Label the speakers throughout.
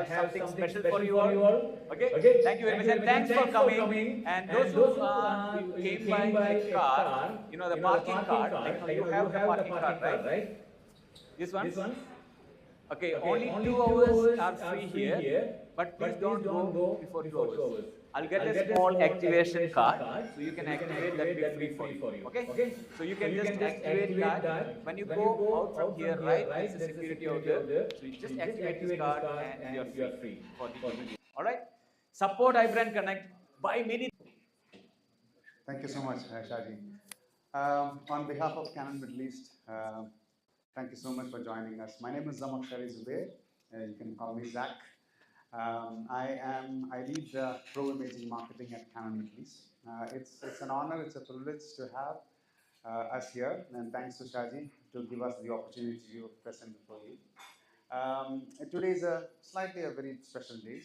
Speaker 1: have something special for you all. Okay, thank you very much, and thanks for coming. And those who came by car, you know, the parking card, like, you have the parking card, right? This one? Okay, only 2 hours are free here, but please don't go before 2 hours. I'll get a small activation card, so you can activate that, be free for you. Okay? So you can just activate that. When you go out from here, right, there's a security out there. So you just activate this card and you're free for the video. Alright? Support iBrandConnect. Buy many.
Speaker 2: Thank you so much, Shaji. On behalf of Canon Middle East, thank you so much for joining us. My name is Zamak Shari Zubair. You can call me Zach. I lead pro imaging marketing at Canon Middle East. It's an honor, it's a privilege to have us here, and thanks to Shaji to give us the opportunity to present before you. Today is a very special day.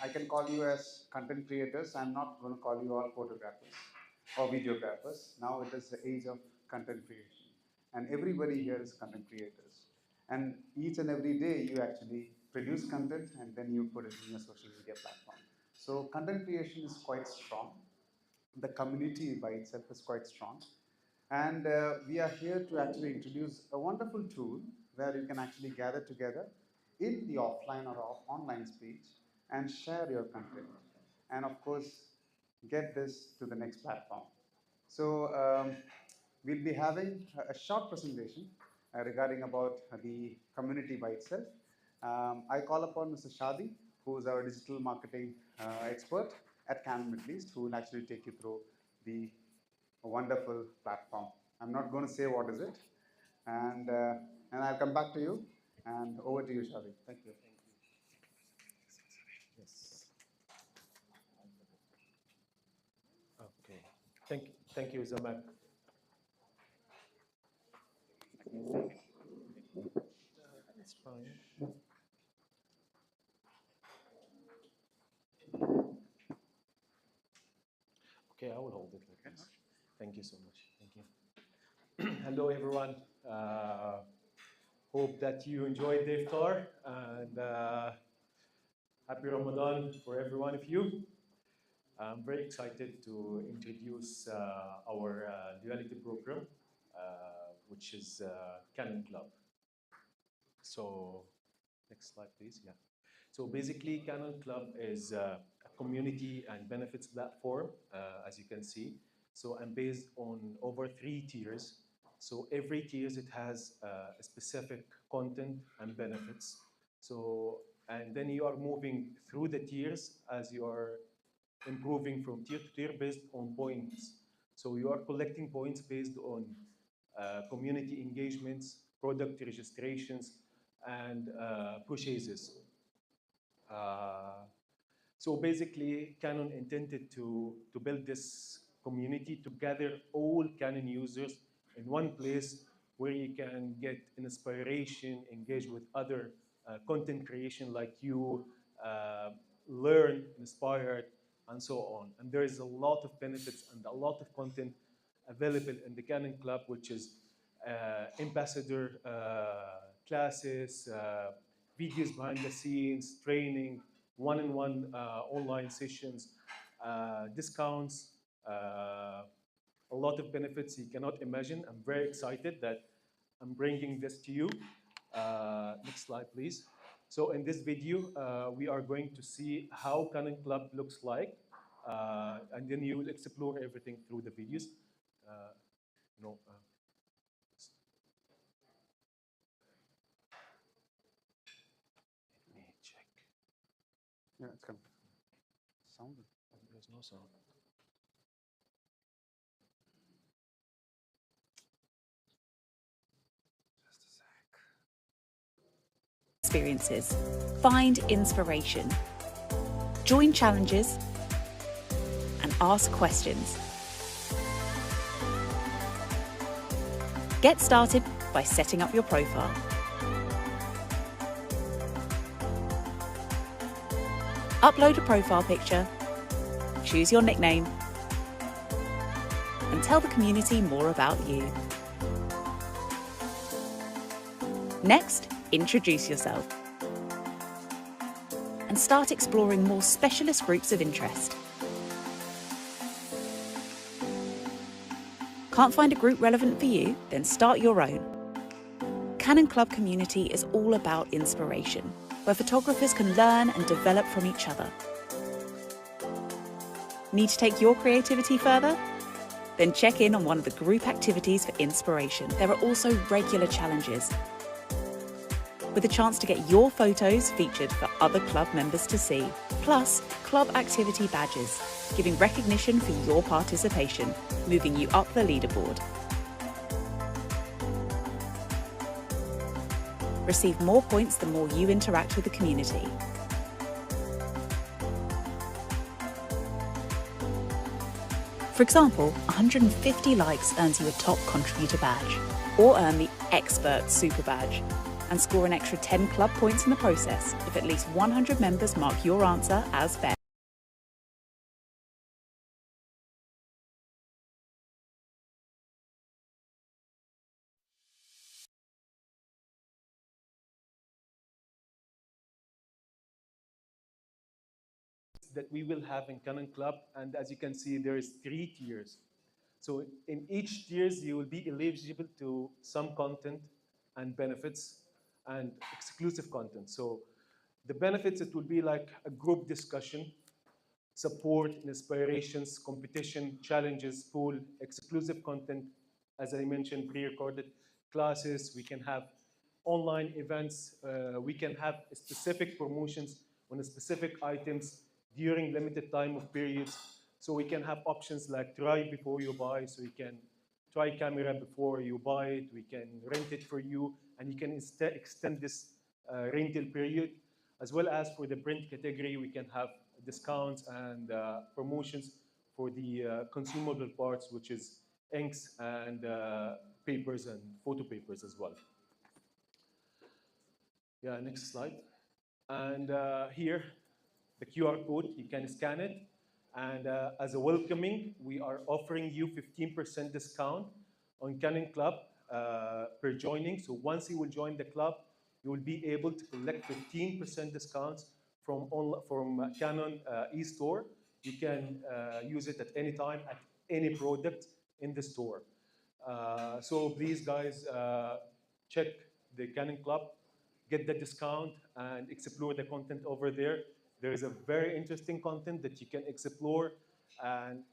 Speaker 2: I can call you as content creators. I'm not going to call you all photographers or videographers. Now it is the age of content creation, and everybody here is content creators. And each and every day you actually produce content and then you put it in a social media platform. So content creation is quite strong. The community by itself is quite strong. And we are here to actually introduce a wonderful tool where you can actually gather together in the offline or online speech and share your content. And of course, get this to the next platform. So we'll be having a short presentation regarding about the community by itself. I call upon Mr. Shadi, who is our digital marketing expert at Canon Middle East, who will actually take you through the wonderful platform. I'm not going to say what is it, and I'll come back to you. And over to you, Shadi. Thank you.
Speaker 3: Yes. Okay. Thank you, Zamak. That's fine. Okay, I will hold it like this. Thank you so much. Thank you. Hello, everyone. Hope that you enjoyed the iftar, and happy Ramadan for every one of you. I'm very excited to introduce our duality program, which is Canon Club. So, next slide, please. Yeah. So basically, Canon Club is a community and benefits platform, as you can see. So I'm based on over 3 tiers. So every tiers it has a specific content and benefits. So, and then you are moving through the tiers as you are improving from tier to tier based on points. So you are collecting points based on community engagements, product registrations, and purchases. So basically, Canon intended to build this community to gather all Canon users in one place where you can get inspiration, engage with other content creation like you, learn, inspired, and so on. And there is a lot of benefits and a lot of content available in the Canon Club, which is ambassador classes, videos behind the scenes, training, one-on-one online sessions, discounts, a lot of benefits you cannot imagine. I'm very excited that I'm bringing this to you. Next slide, please. So in this video, we are going to see how Canon Club looks like, and then you will explore everything through the videos. Let me check.
Speaker 2: Yeah, it's coming. Sound?
Speaker 3: There's no sound.
Speaker 2: Just a sec.
Speaker 4: Experiences. Find inspiration. Join challenges and ask questions. Get started by setting up your profile. Upload a profile picture, choose your nickname, and tell the community more about you. Next, introduce yourself. and start exploring more specialist groups of interest. Can't find a group relevant for you? Then start your own. Canon Club community is all about inspiration, where photographers can learn and develop from each other. Need to take your creativity further? Then check in on one of the group activities for inspiration. There are also regular challenges, with a chance to get your photos featured for other club members to see. Plus, club activity badges, giving recognition for your participation, moving you up the leaderboard. Receive more points the more you interact with the community. For example, 150 likes earns you a top contributor badge, or earn the expert super badge, and score an extra 10 club points in the process if at least 100 members mark your answer as best.
Speaker 3: That we will have in Canon Club, and as you can see, there is 3 tiers. So in each tiers, you will be eligible to some content and benefits and exclusive content. So the benefits, it will be like a group discussion, support, inspirations, competition, challenges, pool, exclusive content, as I mentioned, pre-recorded classes. We can have online events. We can have specific promotions on specific items during limited time of periods. So we can have options like try before you buy. So you can try camera before you buy it. We can rent it for you, and you can extend this rental period. As well as for the print category, we can have discounts and promotions for the consumable parts, which is inks and papers and photo papers as well. Yeah, next slide. And here, the QR code, you can scan it. And as a welcoming, we are offering you 15% discount on Canon Club per joining. So once you will join the club, you will be able to collect 15% discounts from Canon e-store. You can use it at any time, at any product in the store. So please, guys, check the Canon Club, get the discount, and explore the content over there. There is a very interesting content that you can explore, and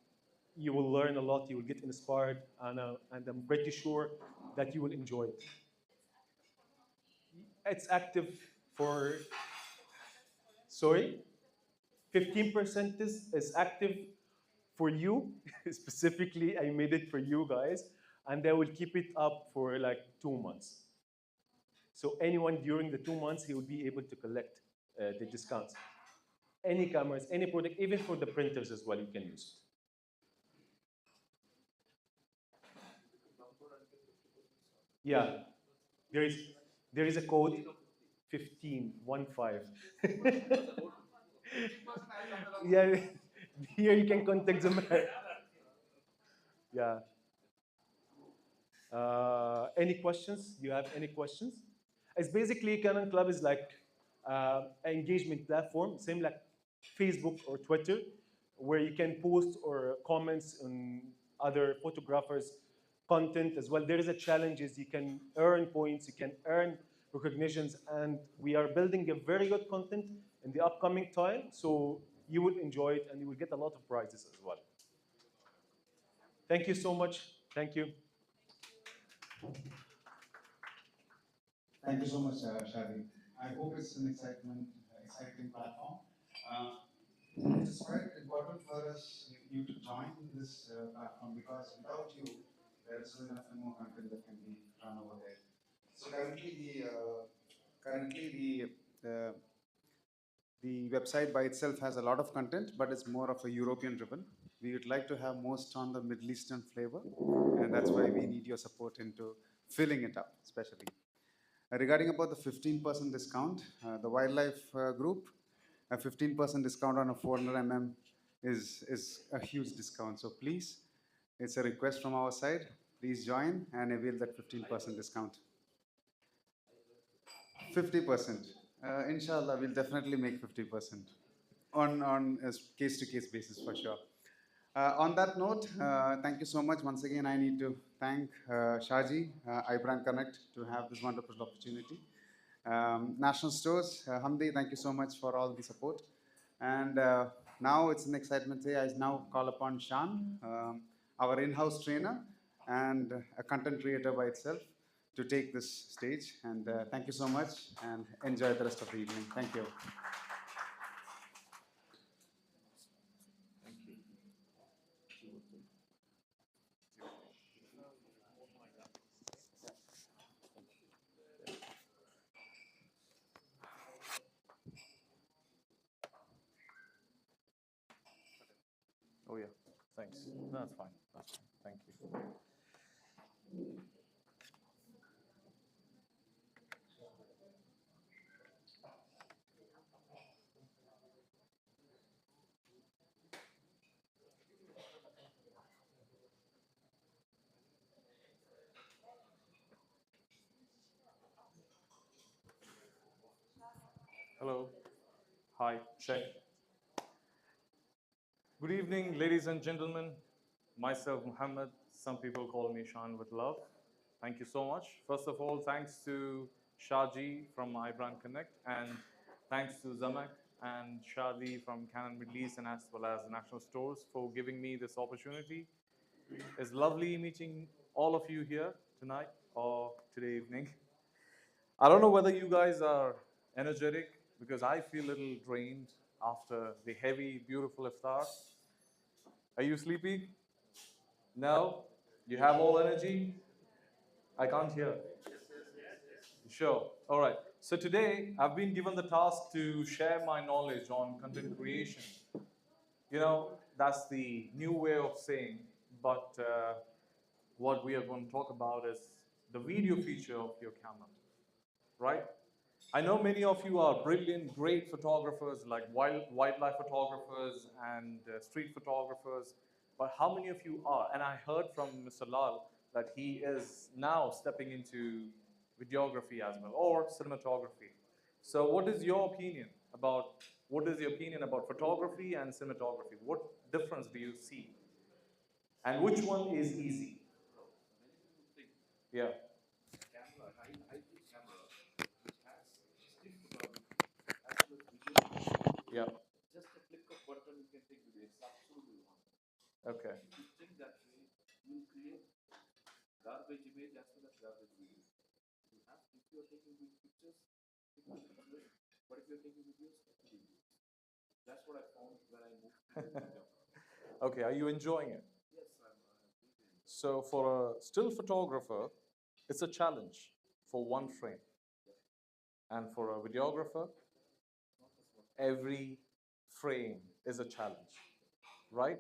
Speaker 3: you will learn a lot. You will get inspired, and I'm pretty sure that you will enjoy it. It's active for, sorry, 15% is active for you. Specifically, I made it for you guys, and I will keep it up for like 2 months. So anyone during the 2 months, he will be able to collect the discounts. Any cameras, any product, even for the printers as well, you can use it. Yeah, there is a code, 15. Yeah, here you can contact them. Yeah. Any questions? Do you have any questions? It's basically Canon Club is like an engagement platform, same like Facebook or Twitter, where you can post or comments on other photographers' content as well. There is a challenges. You can earn points. You can earn recognitions, and we are building a very good content in the upcoming time. So you will enjoy it, and you will get a lot of prizes as well. Thank you so much. Thank you.
Speaker 2: Thank you so much, Shadi. I hope it's an exciting platform. It is quite important for us, you to join this platform, because without you, there is nothing more content that can be run over there. So currently the website by itself has a lot of content, but it's more of a European driven. We would like to have most on the Middle Eastern flavor, and that's why we need your support into filling it up, especially. Regarding about the 15% discount, the wildlife group, a 15% discount on a 400 mm is a huge discount. So please, it's a request from our side. Please join and avail that 15% discount. 50%. Inshallah, we'll definitely make 50% on a case-to-case basis for sure. On that note, thank you so much. Once again, I need to thank Shaji, iBrandConnect, to have this wonderful opportunity. National Stores, Hamdi, thank you so much for all the support. And now it's an excitement day. I now call upon Shan, our in-house trainer and a content creator by itself, to take this stage. And thank you so much, and enjoy the rest of the evening. Thank you.
Speaker 5: Oh yeah, thanks. That's fine. That's fine. Thank you. Hello. Hi. Check. Good evening, ladies and gentlemen. Myself, Muhammad. Some people call me Shan with love. Thank you so much. First of all, thanks to Shaji from iBrandConnect, and thanks to Zamak and Shadi from Canon Middle East, and as well as National Stores for giving me this opportunity. It's lovely meeting all of you here tonight or today evening. I don't know whether you guys are energetic, because I feel a little drained after the heavy, beautiful iftar. Are you sleepy? No? You have all energy? I can't hear. Sure. All right. So today I've been given the task to share my knowledge on content creation. You know, that's the new way of saying, but what we are going to talk about is the video feature of your camera, right? I know many of you are brilliant, great photographers, like wildlife photographers and street photographers, but how many of you are? And I heard from Mr. Lal that he is now stepping into videography as well, or cinematography. So what is your opinion about photography and cinematography? What difference do you see? And which one is easy? Yeah. Yeah.
Speaker 6: Just a click of button, you can take video. It's absolutely wrong.
Speaker 5: Okay.
Speaker 6: If you think that way, you will create garbage image as well as garbage video. If you are taking good pictures, take good pictures. But if you're taking videos, take videos. That's what I found when I moved to India.
Speaker 5: Okay, are you enjoying it?
Speaker 6: Yes, I'm.
Speaker 5: So for a still photographer, it's a challenge for one frame. And for a videographer, every frame is a challenge, right?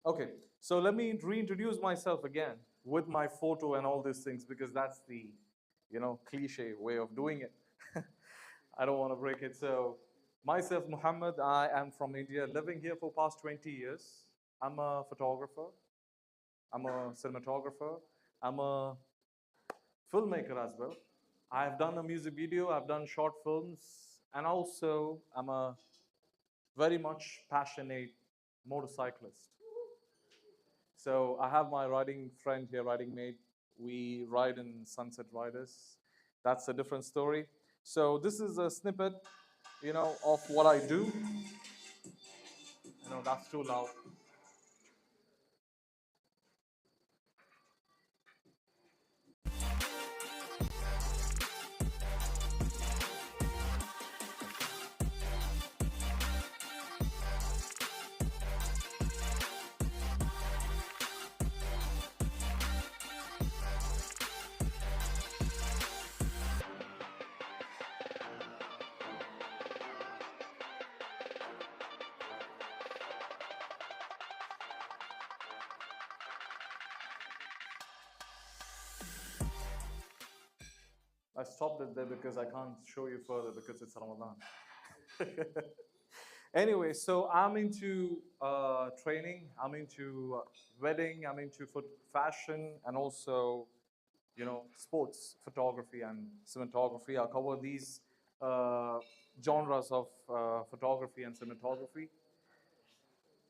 Speaker 5: Okay, so let me reintroduce myself again with my photo and all these things, because that's the, cliche way of doing it. I don't want to break it. So myself, Muhammad, I am from India, living here for past 20 years. I'm a photographer. I'm a cinematographer. I'm a filmmaker as well. I've done a music video, I've done short films, and also I'm a very much passionate motorcyclist. So I have my riding friend here, riding mate. We ride in Sunset Riders. That's a different story. So this is a snippet, of what I do. That's too loud. I stopped it there because I can't show you further because it's Ramadan. Anyway, so I'm into training, I'm into wedding, I'm into fashion, and also, sports photography and cinematography. I'll cover these genres of photography and cinematography.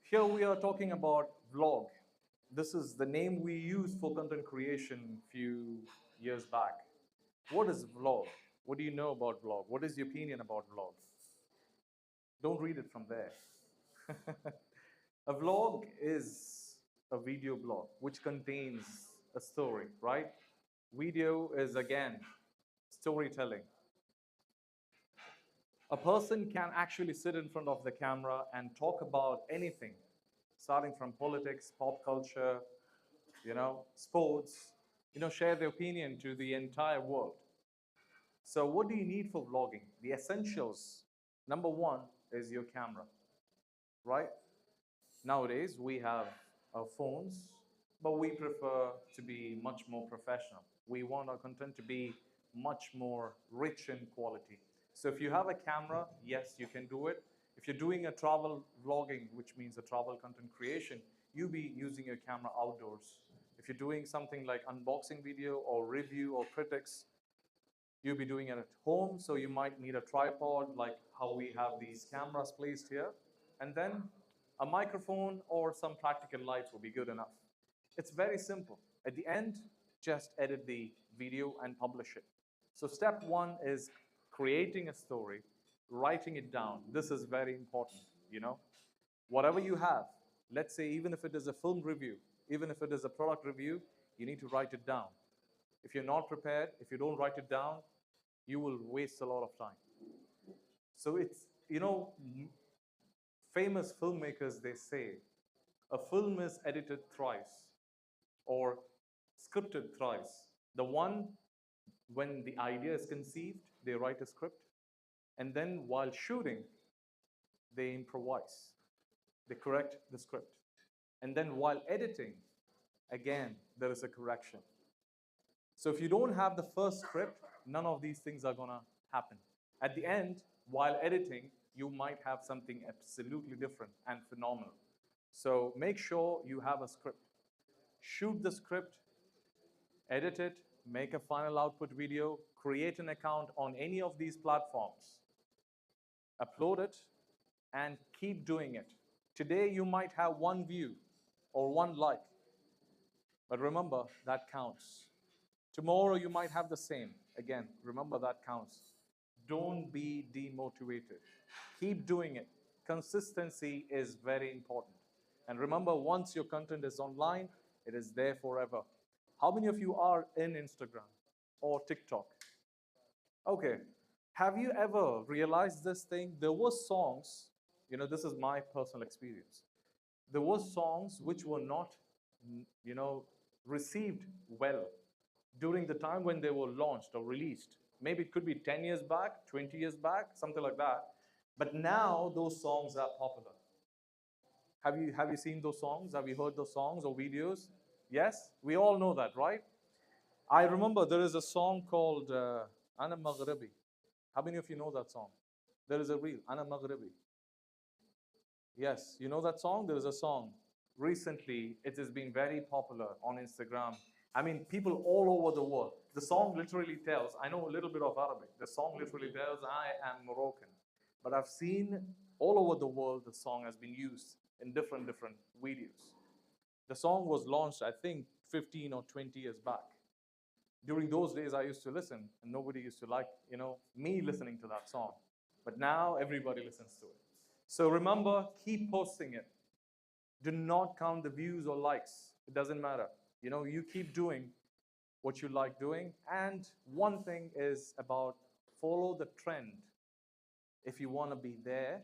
Speaker 5: Here we are talking about vlog. This is the name we used for content creation a few years back. What is vlog? What do you know about vlog? What is your opinion about vlog? Don't read it from there. A vlog is a video blog which contains a story, right? Video is again storytelling. A person can actually sit in front of the camera and talk about anything, starting from politics, pop culture, sports, share their opinion to the entire world. So what do you need for vlogging? The essentials. Number one is your camera, right? Nowadays, we have our phones, but we prefer to be much more professional. We want our content to be much more rich in quality. So if you have a camera, yes, you can do it. If you're doing a travel vlogging, which means a travel content creation, you'll be using your camera outdoors. If you're doing something like unboxing video or review or critics, you'll be doing it at home, so you might need a tripod, like how we have these cameras placed here. And then a microphone or some practical lights will be good enough. It's very simple. At the end, just edit the video and publish it. So step one is creating a story, writing it down. This is very important, Whatever you have, let's say even if it is a film review, even if it is a product review, you need to write it down. If you're not prepared, if you don't write it down, you will waste a lot of time. So it's, famous filmmakers, they say, a film is edited thrice or scripted thrice. The one, when the idea is conceived, they write a script. And then while shooting, they improvise. They correct the script. And then while editing, again, there is a correction. So if you don't have the first script, none of these things are going to happen. At the end, while editing, you might have something absolutely different and phenomenal. So make sure you have a script. Shoot the script, edit it, make a final output video, create an account on any of these platforms, upload it, and keep doing it. Today, you might have one view or one like, but remember, that counts. Tomorrow, you might have the same. Again, remember that counts. Don't be demotivated. Keep doing it. Consistency is very important. And remember, once your content is online, it is there forever. How many of you are in Instagram or TikTok? Okay. Have you ever realized this thing? There were songs, this is my personal experience. There were songs which were not, received well during the time when they were launched or released. Maybe it could be 10 years back, 20 years back, something like that. But now those songs are popular. Have you seen those songs? Have you heard those songs or videos? Yes? We all know that, right? I remember there is a song called Ana Maghribi. How many of you know that song? There is a reel, Ana Maghribi. Yes, you know that song? There is a song. Recently, it has been very popular on Instagram. I mean, people all over the world. The song literally tells, I know a little bit of Arabic. The song literally tells, I am Moroccan. But I've seen all over the world, the song has been used in different videos. The song was launched, I think, 15 or 20 years back. During those days, I used to listen, and nobody used to like, me listening to that song. But now everybody listens to it. So remember, keep posting it. Do not count the views or likes. It doesn't matter. You keep doing what you like doing. And one thing is about follow the trend. If you want to be there,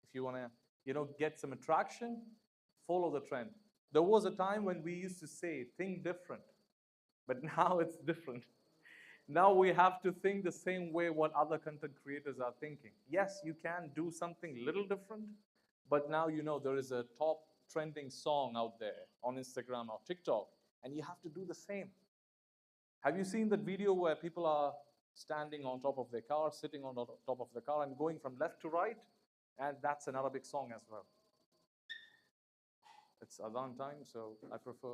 Speaker 5: if you want to, get some attraction, follow the trend. There was a time when we used to say, think different. But now it's different. Now we have to think the same way what other content creators are thinking. Yes, you can do something little different, but now there is a top trending song out there on Instagram or TikTok, and you have to do the same. Have you seen that video where people are standing on top of their car, sitting on top of the car, and going from left to right? And that's an Arabic song as well. It's Adhan time, so I prefer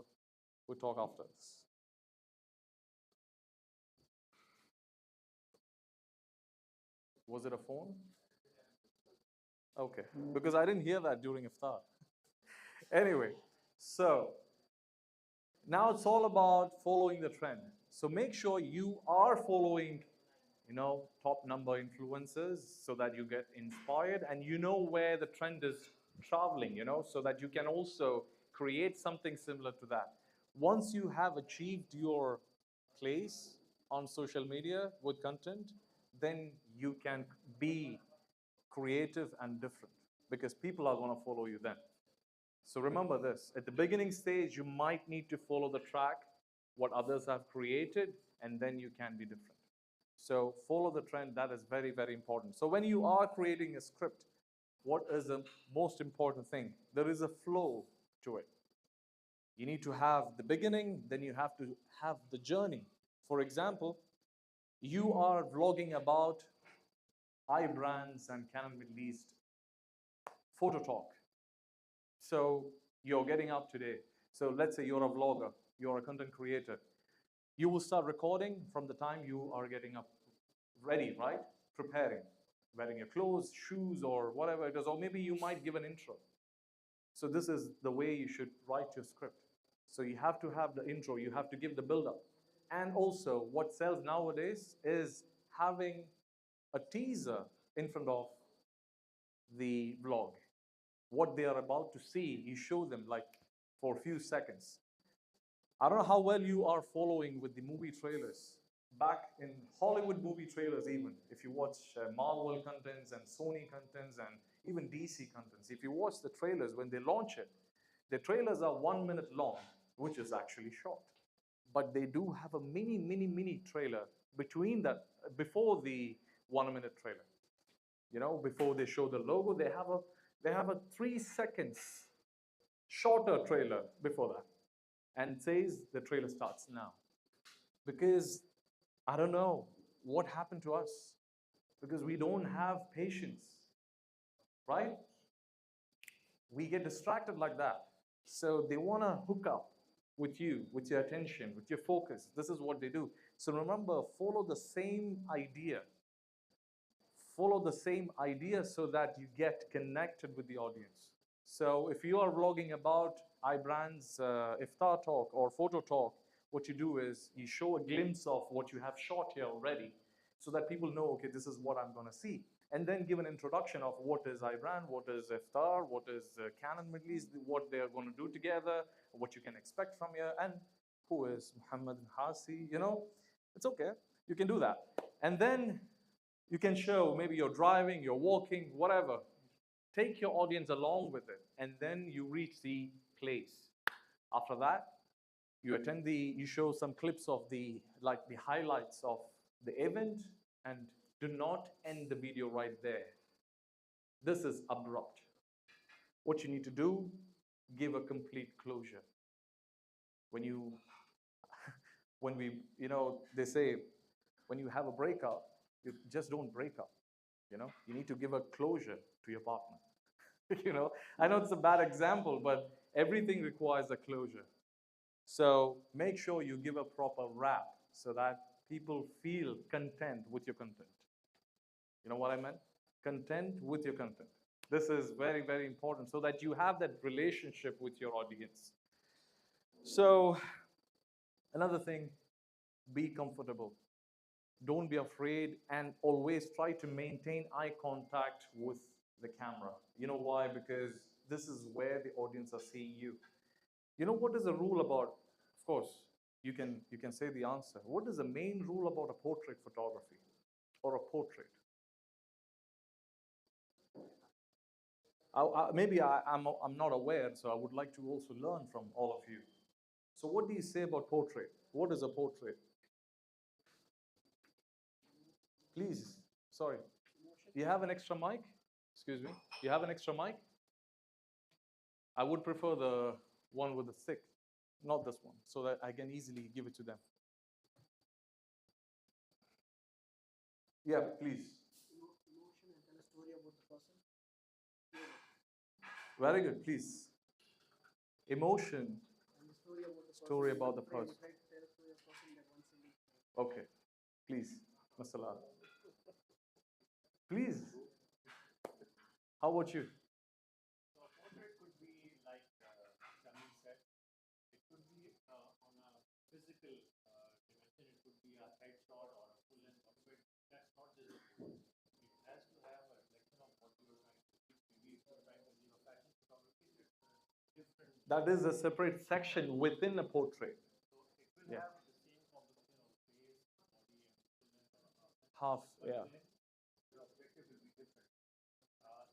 Speaker 5: we talk after this. Was it a phone? Okay, because I didn't hear that during iftar. Anyway, so now it's all about following the trend. So make sure you are following, top number influencers so that you get inspired and you know where the trend is traveling, so that you can also create something similar to that. Once you have achieved your place on social media with content, then you can be creative and different because people are going to follow you then. So remember this, at the beginning stage, you might need to follow the track, what others have created, and then you can be different. So follow the trend, that is very, very important. So when you are creating a script, what is the most important thing? There is a flow to it. You need to have the beginning, then you have to have the journey. For example, you are vlogging about iBrands and Canon Middle East photo talk. So you're getting up today. So let's say you're a vlogger, you're a content creator. You will start recording from the time you are getting up ready, right? Preparing, wearing your clothes, shoes, or whatever it is. Or maybe you might give an intro. So this is the way you should write your script. So you have to have the intro, you have to give the build-up. And also what sells nowadays is having a teaser in front of the vlog. What they are about to see, you show them like for a few seconds. I don't know how well you are following with the movie trailers. Back in Hollywood movie trailers even, if you watch Marvel contents and Sony contents and even DC contents, if you watch the trailers when they launch it, the trailers are 1 minute long, which is actually short. But they do have a mini trailer between that, before the 1 minute trailer. Before they show the logo, they have a 3 seconds shorter trailer before that. And it says the trailer starts now. Because I don't know what happened to us. Because we don't have patience, right? We get distracted like that. So they want to hook up with you, with your attention, with your focus. This is what they do. So remember, follow the same idea. Follow the same idea so that you get connected with the audience. So if you are vlogging about iBrand's iftar talk or photo talk, what you do is you show a glimpse of what you have shot here already so that people know, okay, this is what I'm going to see. And then give an introduction of what is iBrand, what is iftar, what is Canon Middle East, what they are going to do together, what you can expect from here, and who is Mohamed Alnuhasi, it's okay. You can do that. And then you can show maybe you're driving, you're walking, whatever. Take your audience along with it, and then you reach the place. After that, you show some clips of the highlights of the event, and do not end the video right there. This is abrupt. What you need to do, give a complete closure. When they say, when you have a breakup, you just don't break up. You need to give a closure to your partner. I know it's a bad example, but everything requires a closure. So make sure you give a proper wrap so that people feel content with your content. You know what I meant? Content with your content. This is very, very important so that you have that relationship with your audience. So another thing, be comfortable. Don't be afraid, and always try to maintain eye contact with the camera. You know why? Because this is where the audience are seeing you. You know what is the rule about, of course, you can say the answer. What is the main rule about a portrait photography or a portrait? Maybe I'm not aware, so I would like to also learn from all of you. So what do you say about portrait? What is a portrait? Please, sorry. You have an extra mic? Excuse me. You have an extra mic? I would prefer the one with the stick, not this one, so that I can easily give it to them. Yeah, please.
Speaker 7: Emotion and tell a story about the person.
Speaker 5: Very good, please. Emotion,
Speaker 7: And the story about the person.
Speaker 5: story about the person.
Speaker 7: Try to tell a story of a person that once in
Speaker 5: Okay, please, Mr. Lal. Please. How about you?
Speaker 3: So a portrait could be like Jamil said, it could be on a physical dimension. It could be a headshot or a full length, whatever. That's not just a portrait. It has to have a reflection of what you are trying to achieve. Maybe if you're trying to achieve a fashion photography, it's different.
Speaker 5: That is a separate section within a portrait.
Speaker 3: So it will have the same composition of face, body, and full length or
Speaker 5: Half,
Speaker 3: but
Speaker 5: yeah.
Speaker 3: then your objective will be different.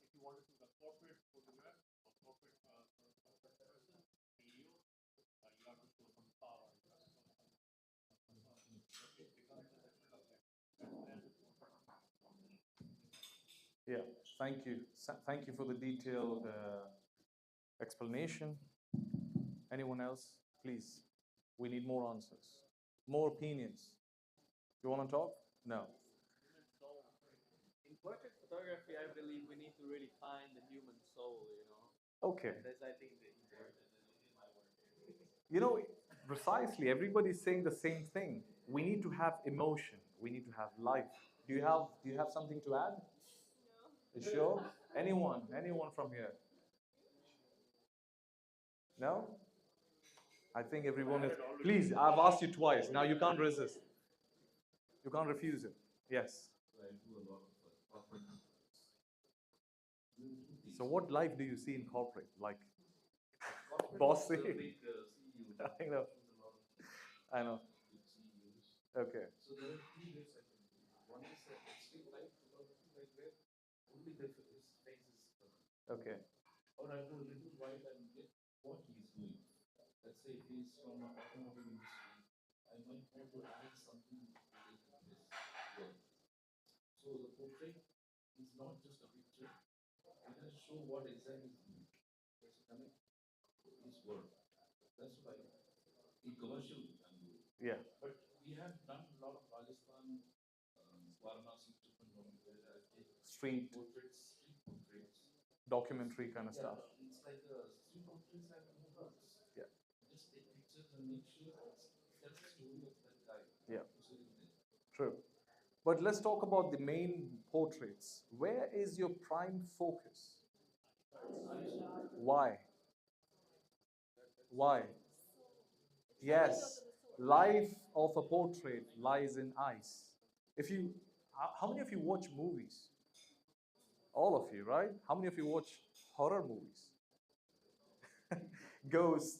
Speaker 3: If you want to shoot a corporate photograph or corporate corporate person, video, you have to show some power. You have to show some it becomes a different objective. That's
Speaker 5: Yeah, thank you. Thank you for the detailed explanation. Anyone else? Please. We need more answers, more opinions. You want to talk? No.
Speaker 6: In portrait photography, I believe we need to really find the human soul,
Speaker 5: Okay.
Speaker 6: And that's, I think, the important.
Speaker 5: You know, precisely, everybody's saying the same thing. We need to have emotion. We need to have life. Do you have something to add? No. You sure? Anyone from here? No? I think everyone is. Please, I've asked you twice. Now you can't resist. You can't refuse it. Yes. So what life do you see in corporate? Like bossy? I know. I know. Okay.
Speaker 6: So there are two ways I can do. One is extreme light photography, like where only the his face is covered.
Speaker 5: Okay.
Speaker 6: Or I go a little wide and get what he's doing. Let's say if he's from an automobile industry, I might want to add something related to his work. So the portrait is not just a picture. It has to show what exactly he's doing. It has to connect his work. That's what I in commercial I'm doing.
Speaker 5: Yeah.
Speaker 6: But we have done a lot of Rajasthan, Varanasi, where I take
Speaker 5: Street
Speaker 6: portraits, street portraits.
Speaker 5: documentary kind of stuff.
Speaker 6: It's like street portraits have no words.
Speaker 5: Yeah.
Speaker 6: Just take pictures and make sure it tells the story of that guy.
Speaker 5: Yeah.
Speaker 6: who's sitting there.
Speaker 5: True. But let's talk about the main portraits. Where is your prime focus? Why? Why? Yes, life of a portrait lies in eyes. If you, how many of you watch movies? All of you, right? How many of you watch horror movies? Ghost,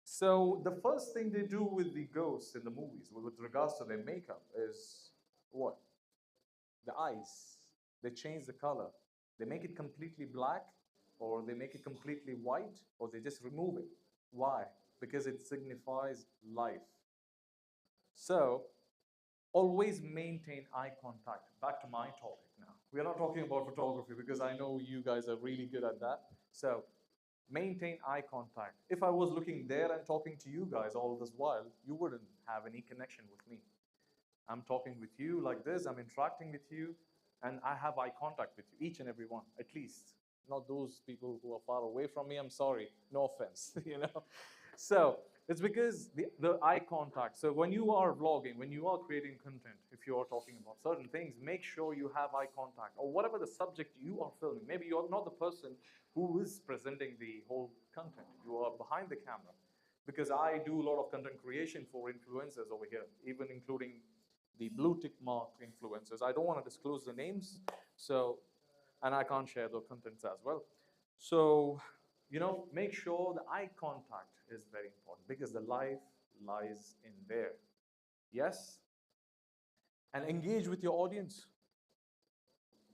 Speaker 5: So the first thing they do with the ghosts in the movies, with regards to their makeup, is what? The eyes. They change the color. They make it completely black, or they make it completely white, or they just remove it. Why? Because it signifies life. So always maintain eye contact. Back to my topic now. We are not talking about photography because I know you guys are really good at that. So maintain eye contact. If I was looking there and talking to you guys all this while, you wouldn't have any connection with me. I'm talking with you like this, I'm interacting with you, and I have eye contact with you, each and every one, at least. Not those people who are far away from me, I'm sorry, no offense, So it's because the eye contact. So when you are vlogging, when you are creating content, if you are talking about certain things, make sure you have eye contact, or whatever the subject you are filming. Maybe you're not the person who is presenting the whole content. You are behind the camera. Because I do a lot of content creation for influencers over here, even including the blue tick mark influencers. I don't want to disclose the names, and I can't share the contents as well. So, make sure the eye contact is very important because the life lies in there. Yes? And engage with your audience.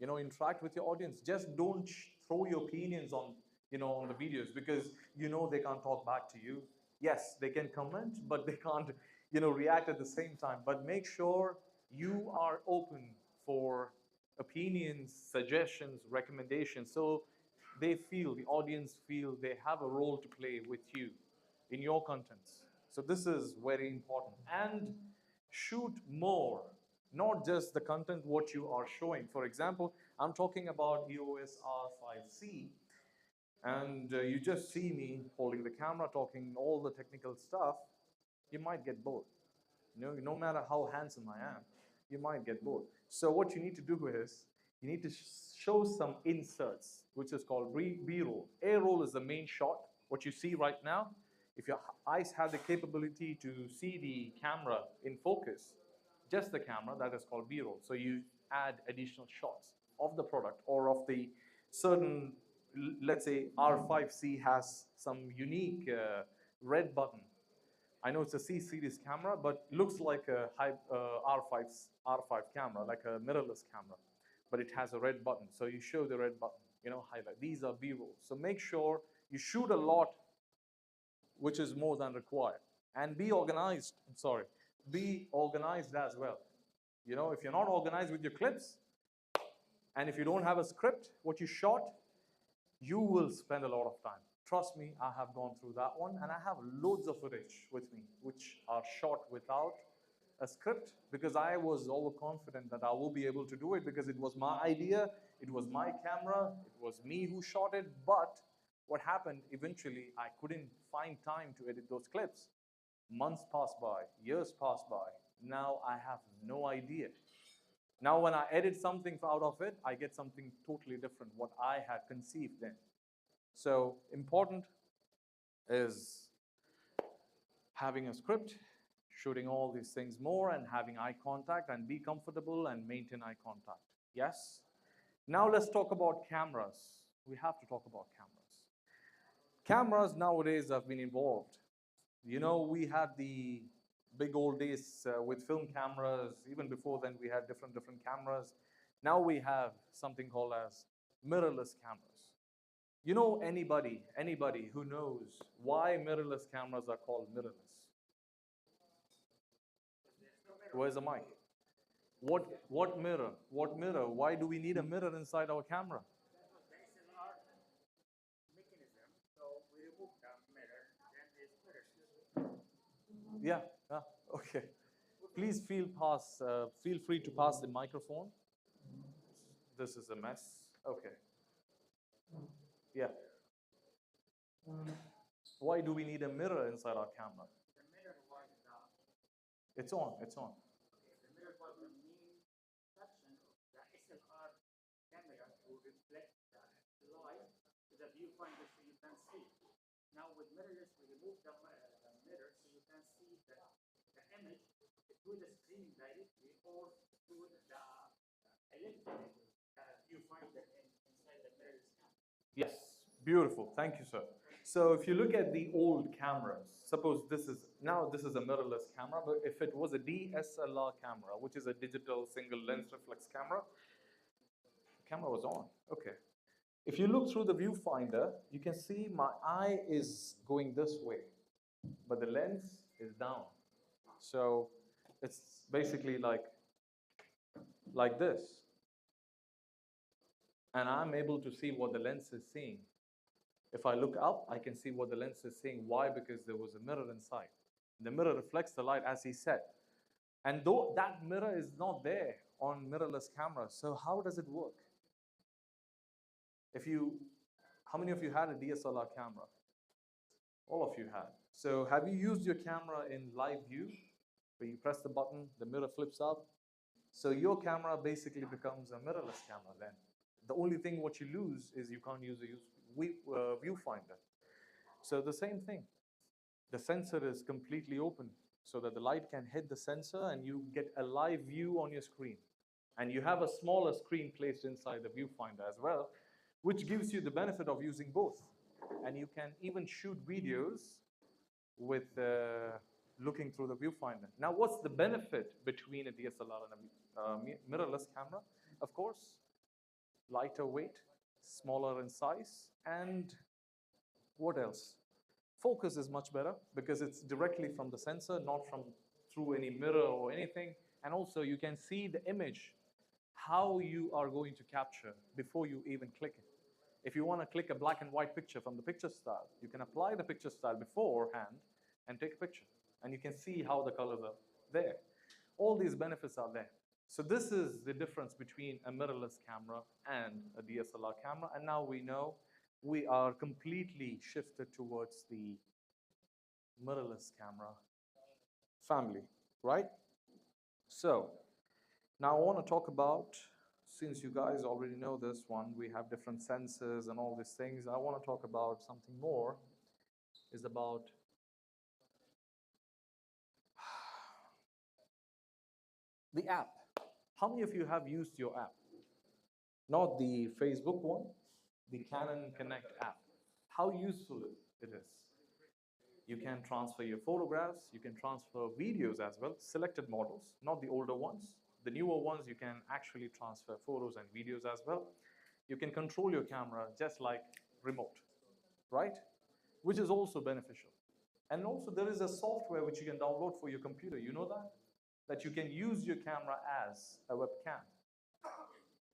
Speaker 5: Interact with your audience. Just don't throw your opinions on the videos because they can't talk back to you. Yes, they can comment, but they can't, react at the same time. But make sure you are open for opinions, suggestions, recommendations, so the audience feel they have a role to play with you in your contents. So this is very important. And shoot more, not just the content what you are showing. For example, I'm talking about EOS R5C, and you just see me holding the camera, talking all the technical stuff, you might get bored. No matter how handsome I am, you might get bored. So what you need to do is, you need to show some inserts, which is called B-roll. A-roll is the main shot, what you see right now. If your eyes have the capability to see the camera in focus, just the camera, that is called B-roll. So you add additional shots of the product or of the certain, let's say R5C has some unique red button. I know it's a C series camera, but looks like a R5 camera, like a mirrorless camera, but it has a red button. So you show the red button, highlight. These are B-rolls. So make sure you shoot a lot, which is more than required, and be organized. Be organized as well. If you're not organized with your clips, and if you don't have a script, what you shot, you will spend a lot of time. Trust me, I have gone through that one, and I have loads of footage with me, which are shot without a script, because I was overconfident that I will be able to do it, because it was my idea, it was my camera, it was me who shot it. But what happened, eventually, I couldn't find time to edit those clips. Months passed by, years passed by. Now I have no idea. Now when I edit something out of it, I get something totally different, what I had conceived then. So important is having a script, shooting all these things more, and having eye contact, and be comfortable and maintain eye contact. Yes? Now let's talk about cameras. We have to talk about cameras. Cameras nowadays have been evolved. We had the big old days with film cameras. Even before then, we had different cameras. Now we have something called as mirrorless cameras. Anybody who knows why mirrorless cameras are called mirrorless? Where's the mic? What mirror? What mirror? Why do we need a mirror inside our camera? Yeah. Okay. Please feel free to pass the microphone. This is a mess. Okay. Yeah. Why do we need a mirror inside our camera? It's on. It's on.
Speaker 8: The mirror was the main function of the SLR camera to reflect the light to the viewfinder so you can see. Now with mirrorless, we remove the mirror so you can see the image through the screen directly or through the electronic viewfinder inside the mirrorless camera.
Speaker 5: Yes, beautiful. Thank you, sir. So if you look at the old cameras, suppose this is a mirrorless camera, but if it was a DSLR camera, which is a digital single lens reflex camera, the camera was on. Okay. If you look through the viewfinder, you can see my eye is going this way, but the lens is down. So it's basically like this. And I'm able to see what the lens is seeing. If I look up, I can see what the lens is seeing. Why? Because there was a mirror inside. The mirror reflects the light, as he said. And though that mirror is not there on mirrorless cameras, so how does it work? How many of you had a DSLR camera? All of you had. So have you used your camera in live view, where you press the button, the mirror flips up? So your camera basically becomes a mirrorless camera then. The only thing what you lose is you can't use a viewfinder. So the same thing. The sensor is completely open so that the light can hit the sensor and you get a live view on your screen. And you have a smaller screen placed inside the viewfinder as well, which gives you the benefit of using both. And you can even shoot videos with looking through the viewfinder. Now, what's the benefit between a DSLR and a mirrorless camera? Of course, lighter weight, smaller in size, and what else? Focus is much better because it's directly from the sensor, not from through any mirror or anything. And also you can see the image, how you are going to capture before you even click it. If you want to click a black and white picture from the picture style, you can apply the picture style beforehand and take a picture. And you can see how the colors are there. All these benefits are there. So this is the difference between a mirrorless camera and a DSLR camera. And now we know we are completely shifted towards the mirrorless camera family, right? So now I want to talk about since you guys already know this one, we have different sensors and all these things. I want to talk about something more, is about the app. How many of you have used your app? Not the Facebook one, the Canon Connect app. How useful it is. You can transfer your photographs, you can transfer videos as well, selected models, not the older ones. The newer ones, you can actually transfer photos and videos as well. You can control your camera just like remote, right? Which is also beneficial. And also there is a software which you can download for your computer. You know that? That you can use your camera as a webcam.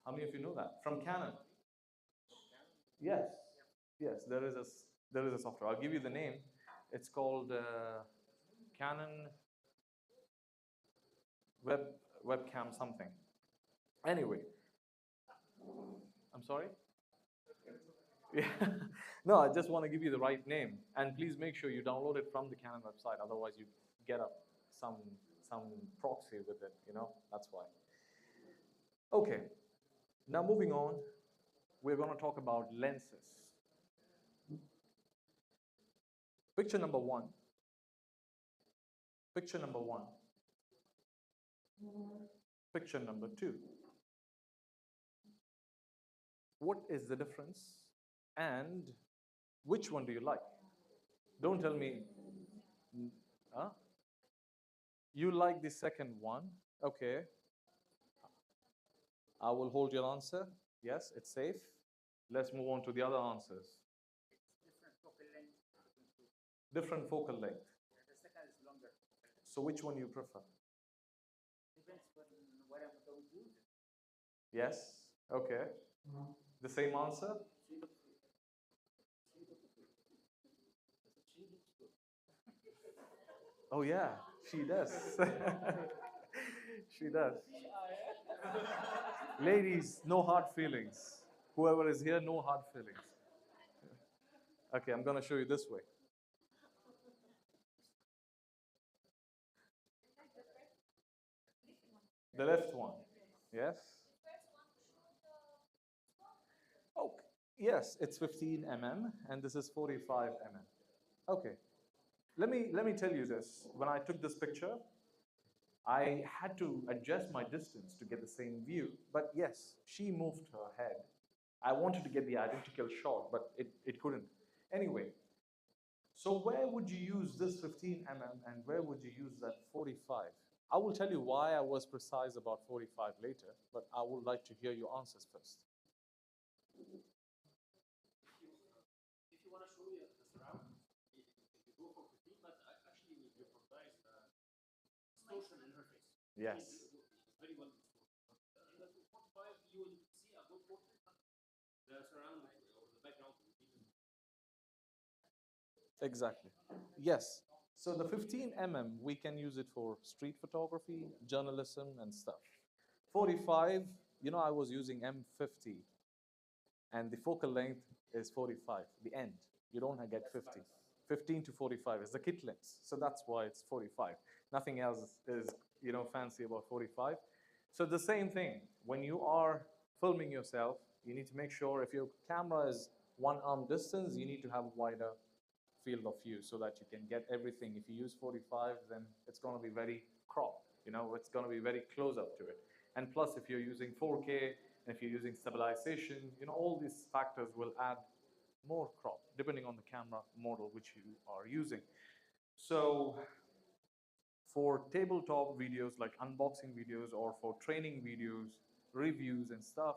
Speaker 5: How many of you know that? From Canon. Yes, yes, there is a software. I'll give you the name. It's called Canon webcam something. Anyway, I'm sorry. Yeah. No, I just want to give you the right name, and please make sure you download it from the Canon website. Otherwise, you get up some proxy with it. You know, that's why. Okay. Now moving on, we're going to talk about lenses. Picture number one. Picture number one. Picture number two. What is the difference, and which one do you like? Don't tell me, huh? You like the second one. Okay. I will hold your answer. Yes, it's safe. Let's move on to the other answers.
Speaker 8: Different focal length.
Speaker 5: Different focal length.
Speaker 8: The second is longer.
Speaker 5: So which one you prefer?
Speaker 8: Depends on what I'm going to use.
Speaker 5: Yes. Okay. The same answer? Oh yeah, she does. She does. Ladies, no hard feelings. Whoever is here, no hard feelings. Okay, I'm going to show you this way. The left one. Yes? Oh, yes, it's 15 mm and this is 45 mm. Okay. Let me tell you this. When I took this picture, I had to adjust my distance to get the same view, but yes, she moved her head. I wanted to get the identical shot, but it couldn't. Anyway, so where would you use this 15 mm and where would you use that 45? I will tell you why I was precise about 45 later, but I would like to hear your answers first.
Speaker 6: If you want to show you the surround, you go for 15, but actually you jeopardize the distortion interface.
Speaker 5: Yes.
Speaker 6: It's very well distorted. In the 45, you will see a good portion, the surround or the background will be.
Speaker 5: Exactly. Yes. So the 15 mm, we can use it for street photography, journalism, and stuff. 45, you know, I was using M50, and the focal length is 45, the end. You don't get 50. 15 to 45 is the kit lens, so that's why it's 45. Nothing else is, you know, fancy about 45. So the same thing, when you are filming yourself, you need to make sure if your camera is one arm distance, you need to have a wider field of view so that you can get everything. If you use 45, then it's going to be very cropped. You know, it's going to be very close up to it. And plus, if you're using 4K, and if you're using stabilization, you know, all these factors will add more crop depending on the camera model which you are using. So for tabletop videos like unboxing videos or for training videos, reviews and stuff,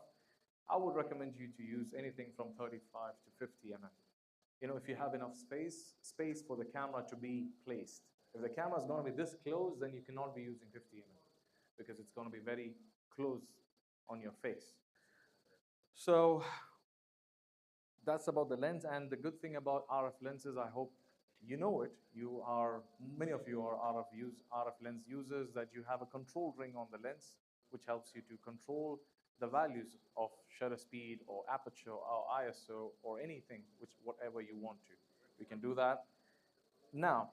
Speaker 5: I would recommend you to use anything from 35 to 50 mm. You know, if you have enough space for the camera to be placed. If the camera is going to be this close, then you cannot be using 50 mm because it's going to be very close on your face. So that's about the lens. And the good thing about RF lenses, I hope you know it. Many of you are RF lens users, that you have a control ring on the lens, which helps you to control the values of shutter speed or aperture or ISO or anything, whatever you want to. We can do that. Now,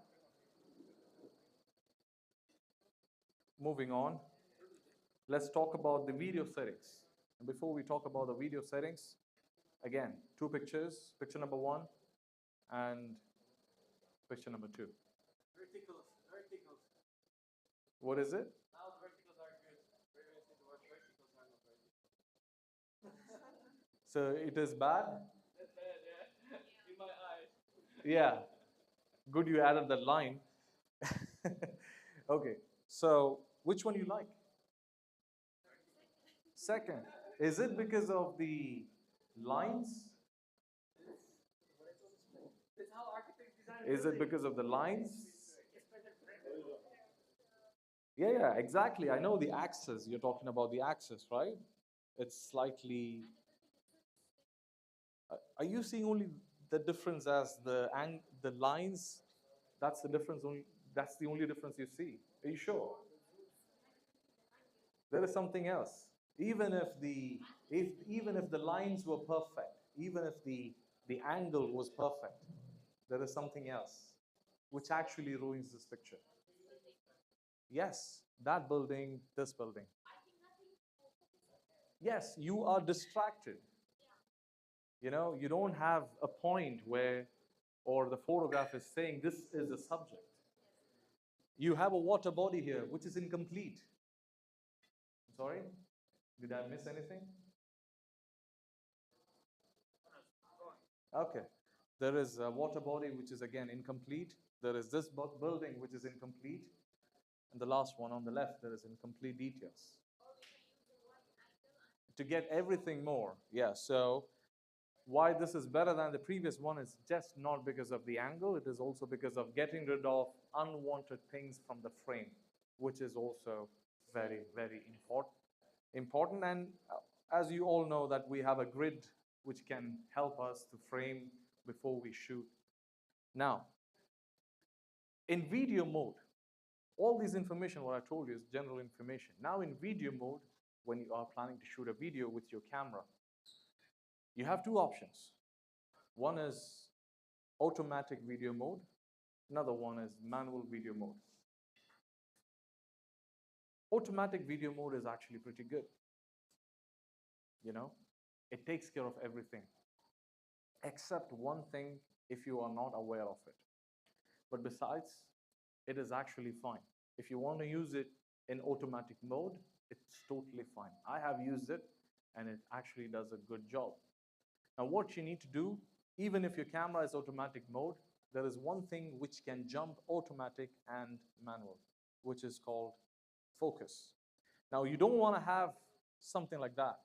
Speaker 5: moving on, let's talk about the video settings. And before we talk about the video settings, again, two pictures, picture number 1 and picture number 2.
Speaker 8: Verticals, verticals.
Speaker 5: What is it?
Speaker 8: Now the verticals are good. Previously the word verticals are not verticals.
Speaker 5: So it is bad?
Speaker 8: That's bad, yeah. In my eyes.
Speaker 5: Yeah. Good you added that line. Okay, so which one you like? Second. Is it because of the lines?
Speaker 8: That's how architects design.
Speaker 5: Is it because of the lines?
Speaker 8: It's better.
Speaker 5: Yeah, exactly. I know the axis. You're talking about the axis, right? It's slightly. Are you seeing only the difference as the lines? That's the difference. That's the only difference you see. Are you sure? There is something else. Even if the lines were perfect, even if the angle was perfect, there is something else which actually ruins this picture. Yes, that building, this building. Yes, you are distracted. You know, you don't have a point where, or the photograph is saying this is a subject. You have a water body here, which is incomplete. Sorry? Did I miss anything? Okay. There is a water body which is again incomplete. There is this building which is incomplete. And the last one on the left, there is incomplete details. To get everything more. Yeah, so why this is better than the previous one is just not because of the angle. It is also because of getting rid of unwanted things from the frame, which is also very, very important. And as you all know that we have a grid which can help us to frame before we shoot. Now, in video mode, all this information, what I told you is general information. Now in video mode, when you are planning to shoot a video with your camera, you have two options. One is automatic video mode. Another one is manual video mode. Automatic video mode is actually pretty good. You know, it takes care of everything, except one thing if you are not aware of it. But besides, it is actually fine. If you want to use it in automatic mode, it's totally fine. I have used it and it actually does a good job. Now what you need to do, even if your camera is automatic mode, there is one thing which can jump automatic and manual, which is called focus. Now you don't want to have something like that,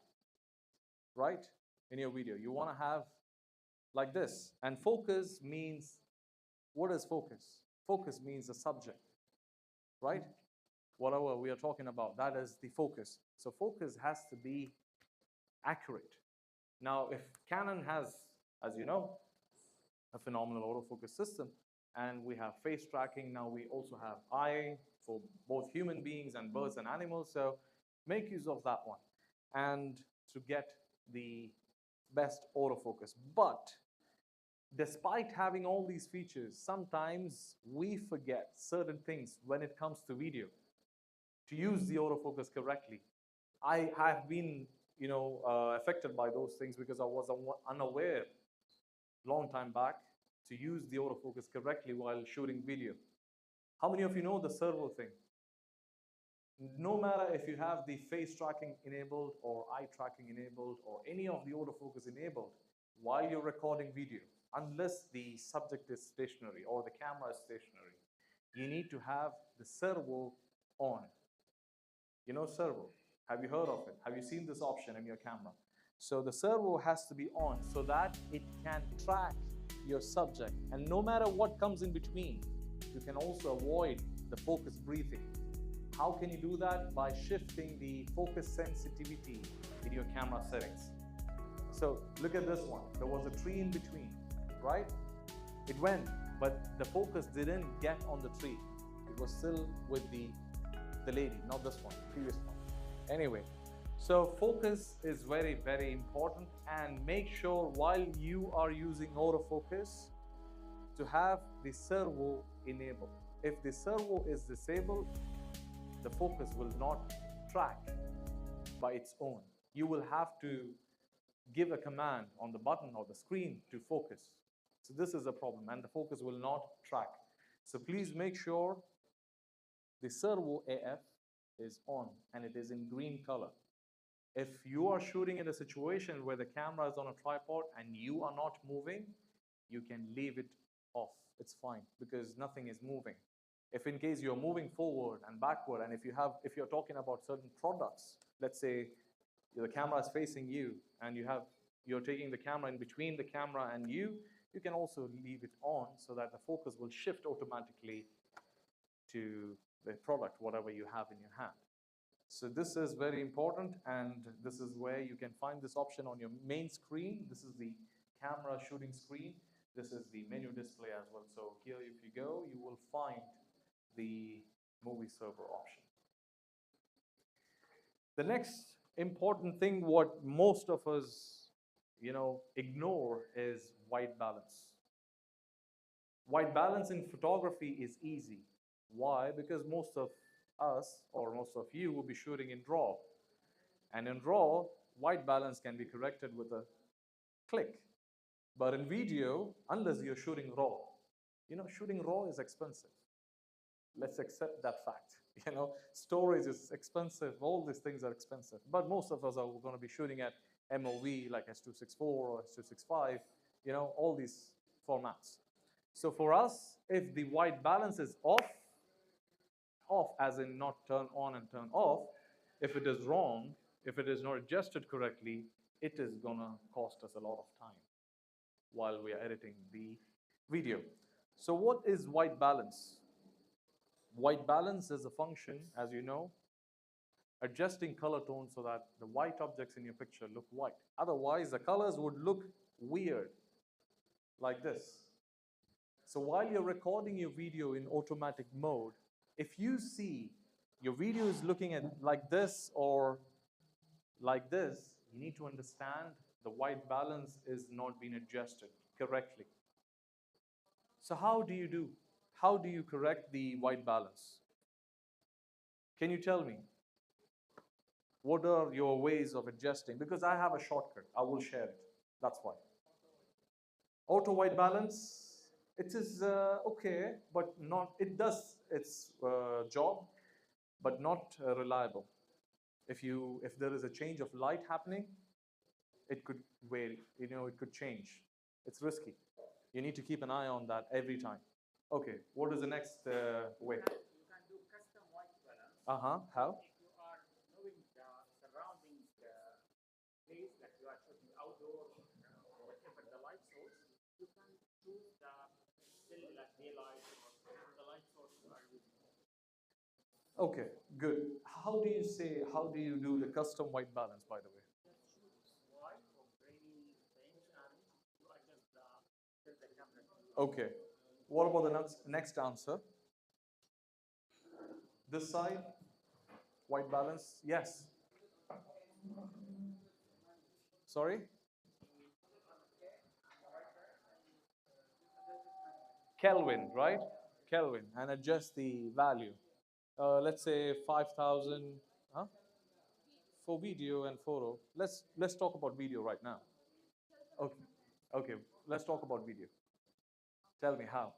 Speaker 5: right? In your video, you want to have like this. And focus means, what is focus? Focus means a subject, right? Whatever we are talking about, that is the focus. So focus has to be accurate. Now, if Canon has, as you know, a phenomenal autofocus system, and we have face tracking, now we also have eye for both human beings and birds and animals, so make use of that one and to get the best autofocus. But despite having all these features, sometimes we forget certain things when it comes to video, to use the autofocus correctly. I have been, affected by those things because I was unaware long time back to use the autofocus correctly while shooting video. How many of you know the servo thing? No matter if you have the face tracking enabled or eye tracking enabled or any of the autofocus enabled while you're recording video, unless the subject is stationary or the camera is stationary, you need to have the servo on. You know servo? Have you heard of it? Have you seen this option in your camera? So the servo has to be on so that it can track your subject. And no matter what comes in between, you can also avoid the focus breathing. How can you do that? By shifting the focus sensitivity in your camera settings. So look at this one. There was a tree in between, right? It went, but the focus didn't get on the tree. It was still with the lady, not this one, previous one. Anyway, so focus is very, very important, and make sure while you are using autofocus to have the servo enabled. If the servo is disabled, the focus will not track by its own. you will have to give a command on the button or the screen to focus. So this is a problem, and the focus will not track. So please make sure the servo AF is on and it is in green color. If you are shooting in a situation where the camera is on a tripod and you are not moving, you can leave it off. It's fine because nothing is moving. If in case you're moving forward and backward, and if you're talking about certain products, let's say the camera is facing you and you're taking the camera in between the camera and you can also leave it on so that the focus will shift automatically to the product, whatever you have in your hand. So this is very important, and this is where you can find this option on your main screen. This is the camera shooting screen. This is the menu display as well. So here, if you go, you will find the movie server option. The next important thing, what most of us, ignore, is white balance. White balance in photography is easy. Why? Because most of us, or most of you, will be shooting in RAW. And in RAW, white balance can be corrected with a click. But in video, unless you're shooting RAW, shooting RAW is expensive. Let's accept that fact. Storage is expensive, all these things are expensive. But most of us are going to be shooting at MOV, like S264 or S265, all these formats. So for us, if the white balance is off as in not turn on and turn off, if it is wrong, if it is not adjusted correctly, it is gonna cost us a lot of time while we are editing the video. So what is white balance? White balance is a function, as you know, adjusting color tone so that the white objects in your picture look white. Otherwise, the colors would look weird, like this. So while you're recording your video in automatic mode, if you see your video is looking at like this or like this, you need to understand the white balance is not being adjusted correctly. So how do you do? How do you correct the white balance? Can you tell me? What are your ways of adjusting? Because I have a shortcut. I will share it. That's why. Auto white balance, it is okay, but not. It does its job, but not reliable. If there is a change of light happening, it could vary. It could change. It's risky. You need to keep an eye on that every time. Okay, what is the next way?
Speaker 8: You can do custom white balance.
Speaker 5: How?
Speaker 8: If you are knowing the surrounding place that you are shooting outdoor or whatever the light source, you can choose the still like daylight or the light source you are using.
Speaker 5: Okay, good. How do you do the custom white balance, by the way?
Speaker 8: Just choose white or grainy range and you adjust the camera.
Speaker 5: Okay. What about the next answer? This side, white balance? Yes. Sorry? Kelvin, right? Kelvin, and adjust the value. Let's say 5,000, huh? For video and photo. Let's talk about video right now. Okay. Okay, let's talk about video. Tell me how.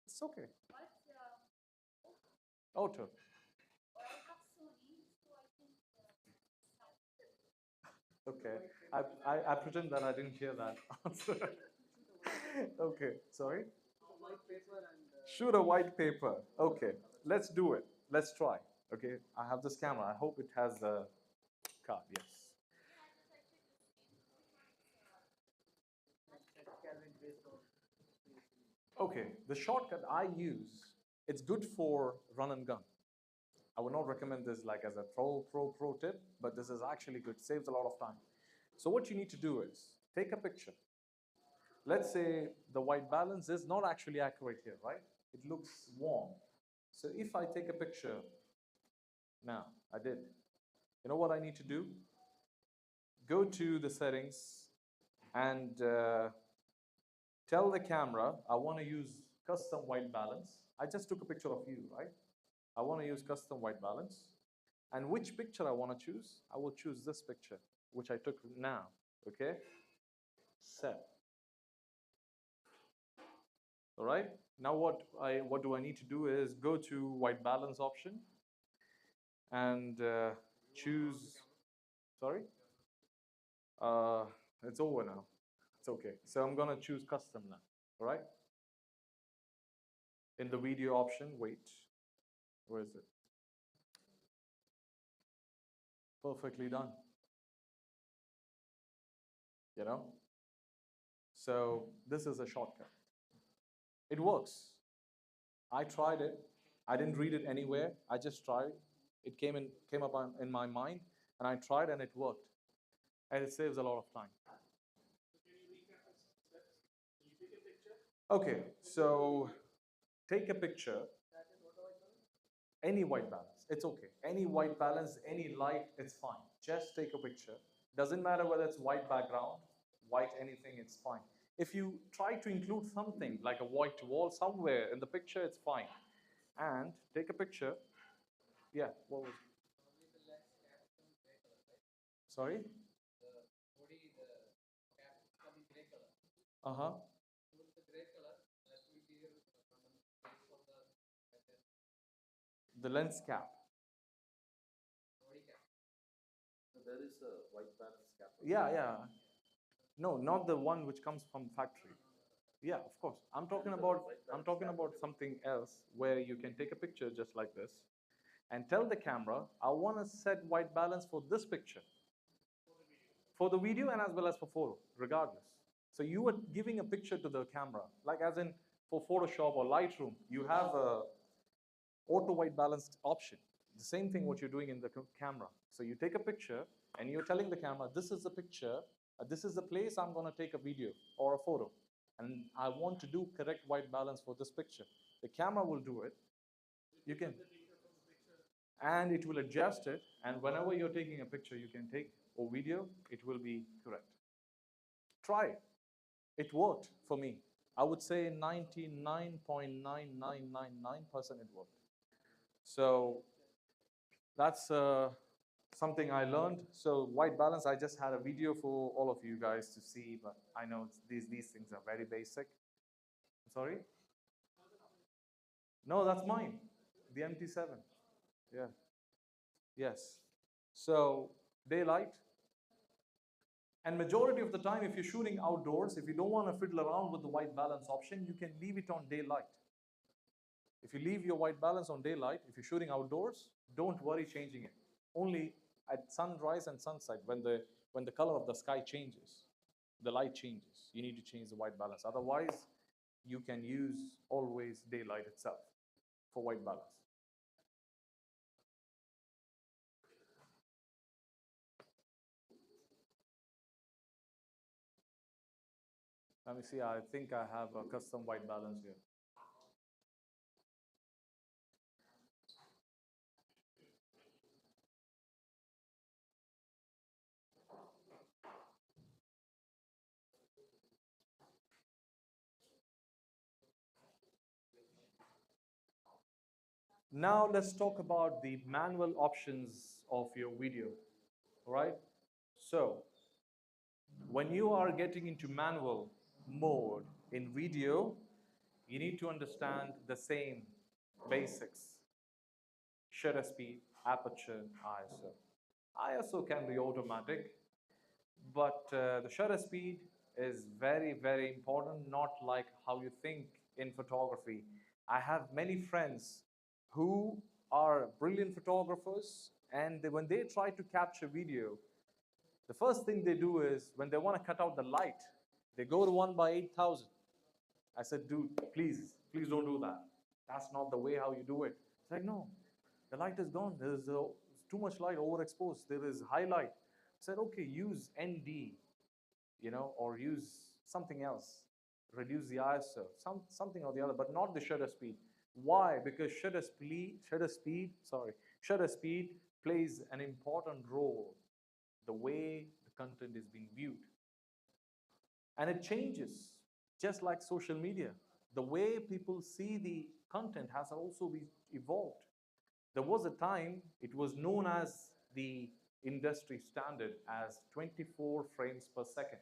Speaker 5: It's okay. Auto. Okay. I pretend that I didn't hear that answer. Okay. Sorry?
Speaker 7: White paper and
Speaker 5: Shoot a white paper. Okay. Let's do it. Let's try. Okay. I have this camera. I hope it has the card. Yes.
Speaker 7: Kelvin based on.
Speaker 5: Okay. The shortcut I use, it's good for run and gun. I would not recommend this like as a pro tip, but this is actually good. Saves a lot of time. So what you need to do is take a picture. Let's say the white balance is not actually accurate here, right? It looks warm. So if I take a picture, now I did. You know what I need to do? Go to the settings and tell the camera I want to use custom white balance. I just took a picture of you, right? I want to use custom white balance. And which picture I want to choose? I will choose this picture, which I took now. Okay? Set. All right? Now what do I need to do is go to white balance option and choose, sorry? It's over now. It's okay. So I'm gonna choose custom now, all right? In the video option, wait, where is it? Perfectly done, you know? So this is a shortcut. It works. I tried it. I didn't read it anywhere. I just tried. It came up in my mind, and I tried, and it worked. And it saves a lot of time. Okay, so take a picture. Any white balance, it's okay. Any white balance, any light, it's fine. Just take a picture. Doesn't matter whether it's white background, white anything, it's fine. If you try to include something like a white wall somewhere in the picture, it's fine. And take a picture. Yeah, what was it? Sorry? Uh-huh. The lens cap.
Speaker 6: So there is a white balance cap.
Speaker 5: Yeah, yeah. No, not the one which comes from factory. Yeah, of course. I'm talking about something else where you can take a picture just like this and tell the camera, I want to set white balance for this picture, for the video and as well as for photo, regardless. So you are giving a picture to the camera, like as in for Photoshop or Lightroom, you have a auto white balance option. The same thing what you're doing in the camera. So you take a picture and you're telling the camera, this is the picture, this is the place I'm going to take a video or a photo. And I want to do correct white balance for this picture. The camera will do it. You can, and it will adjust it. And whenever you're taking a picture, you can take or video, it will be correct. Try it. It worked for me. I would say 99.9999% it worked. So that's something I learned. So white balance, I just had a video for all of you guys to see, but I know these things are very basic. Sorry? No, that's mine. The MT7. Yeah. Yes. So daylight. And majority of the time, if you're shooting outdoors, if you don't want to fiddle around with the white balance option, you can leave it on daylight. If you leave your white balance on daylight, if you're shooting outdoors, don't worry changing it. Only at sunrise and sunset, when the color of the sky changes, the light changes, you need to change the white balance. Otherwise, you can use always daylight itself for white balance. Let me see, I think I have a custom white balance here. Now let's talk about the manual options of your video, all right? So when you are getting into manual mode in video, you need to understand the same basics: shutter speed, aperture, ISO. ISO can be automatic, but the shutter speed is very, very important, not like how you think in photography. I have many friends who are brilliant photographers, and when they try to capture video, the first thing they do is when they want to cut out the light, they go to 1/8000. I said, dude, please don't do that. That's not the way how you do it. It's like, no, the light is gone. There's too much light, overexposed. There is highlight. I said, okay, use ND, or use something else. Reduce the ISO, something or the other, but not the shutter speed. Why? Because shutter speed plays an important role the way the content is being viewed. And it changes, just like social media. The way people see the content has also been evolved. There was a time it was known as the industry standard as 24 frames per second.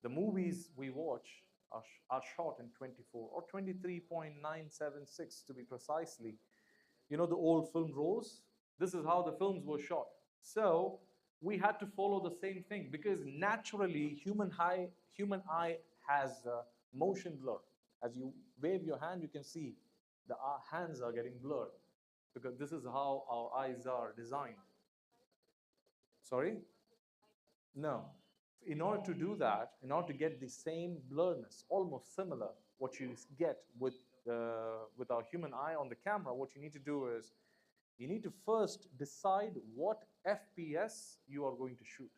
Speaker 5: The movies we watch are shot in 24 or 23.976 to be precisely. You know the old film rolls? This is how the films were shot. So we had to follow the same thing because naturally human eye has motion blur. As you wave your hand, you can see the hands are getting blurred because this is how our eyes are designed. Sorry? No. In order to do that, in order to get the same blurriness, almost similar, what you get with our human eye on the camera, what you need to do is you need to first decide what FPS you are going to shoot.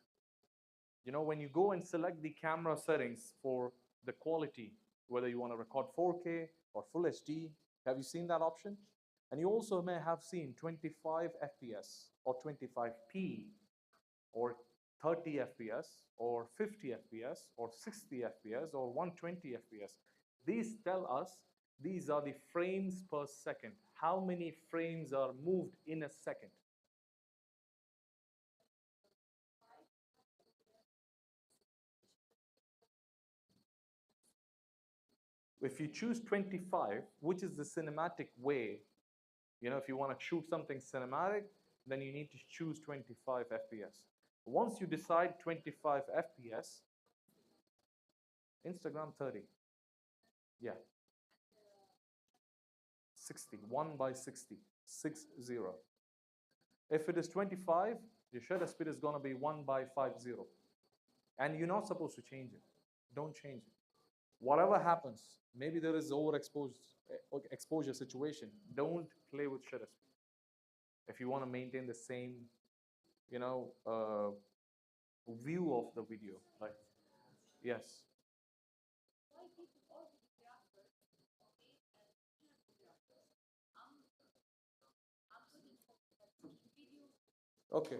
Speaker 5: You know, when you go and select the camera settings for the quality, whether you want to record 4K or Full HD, have you seen that option? And you also may have seen 25 FPS or 25p or 30 FPS or 50 FPS or 60 FPS or 120 FPS. These tell us these are the frames per second. How many frames are moved in a second? If you choose 25, which is the cinematic way, you know, if you want to shoot something cinematic, then you need to choose 25 FPS. Once you decide 25 FPS, Instagram 30. Yeah. 60, 1 by 60, 60. If it is 25, your shutter speed is going to be 1 by 50. And you're not supposed to change it. Don't change it. Whatever happens, maybe there is exposure situation. Don't play with shutter speed. If you want to maintain the same, you know, view of the video, right? Yes. Okay.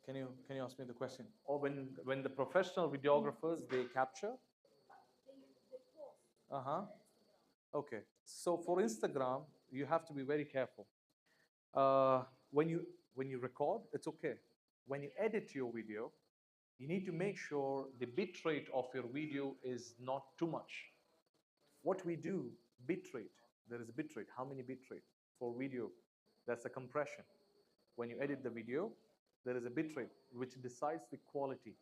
Speaker 5: Can you ask me the question? Or when the professional videographers they capture? Uh-huh. Okay. So for Instagram, you have to be very careful. When you record, it's okay. When you edit your video, you need to make sure the bitrate of your video is not too much. What we do, bitrate, there is bitrate. How many bitrate for video? That's a compression. When you edit the video, there is a bitrate which decides the quality,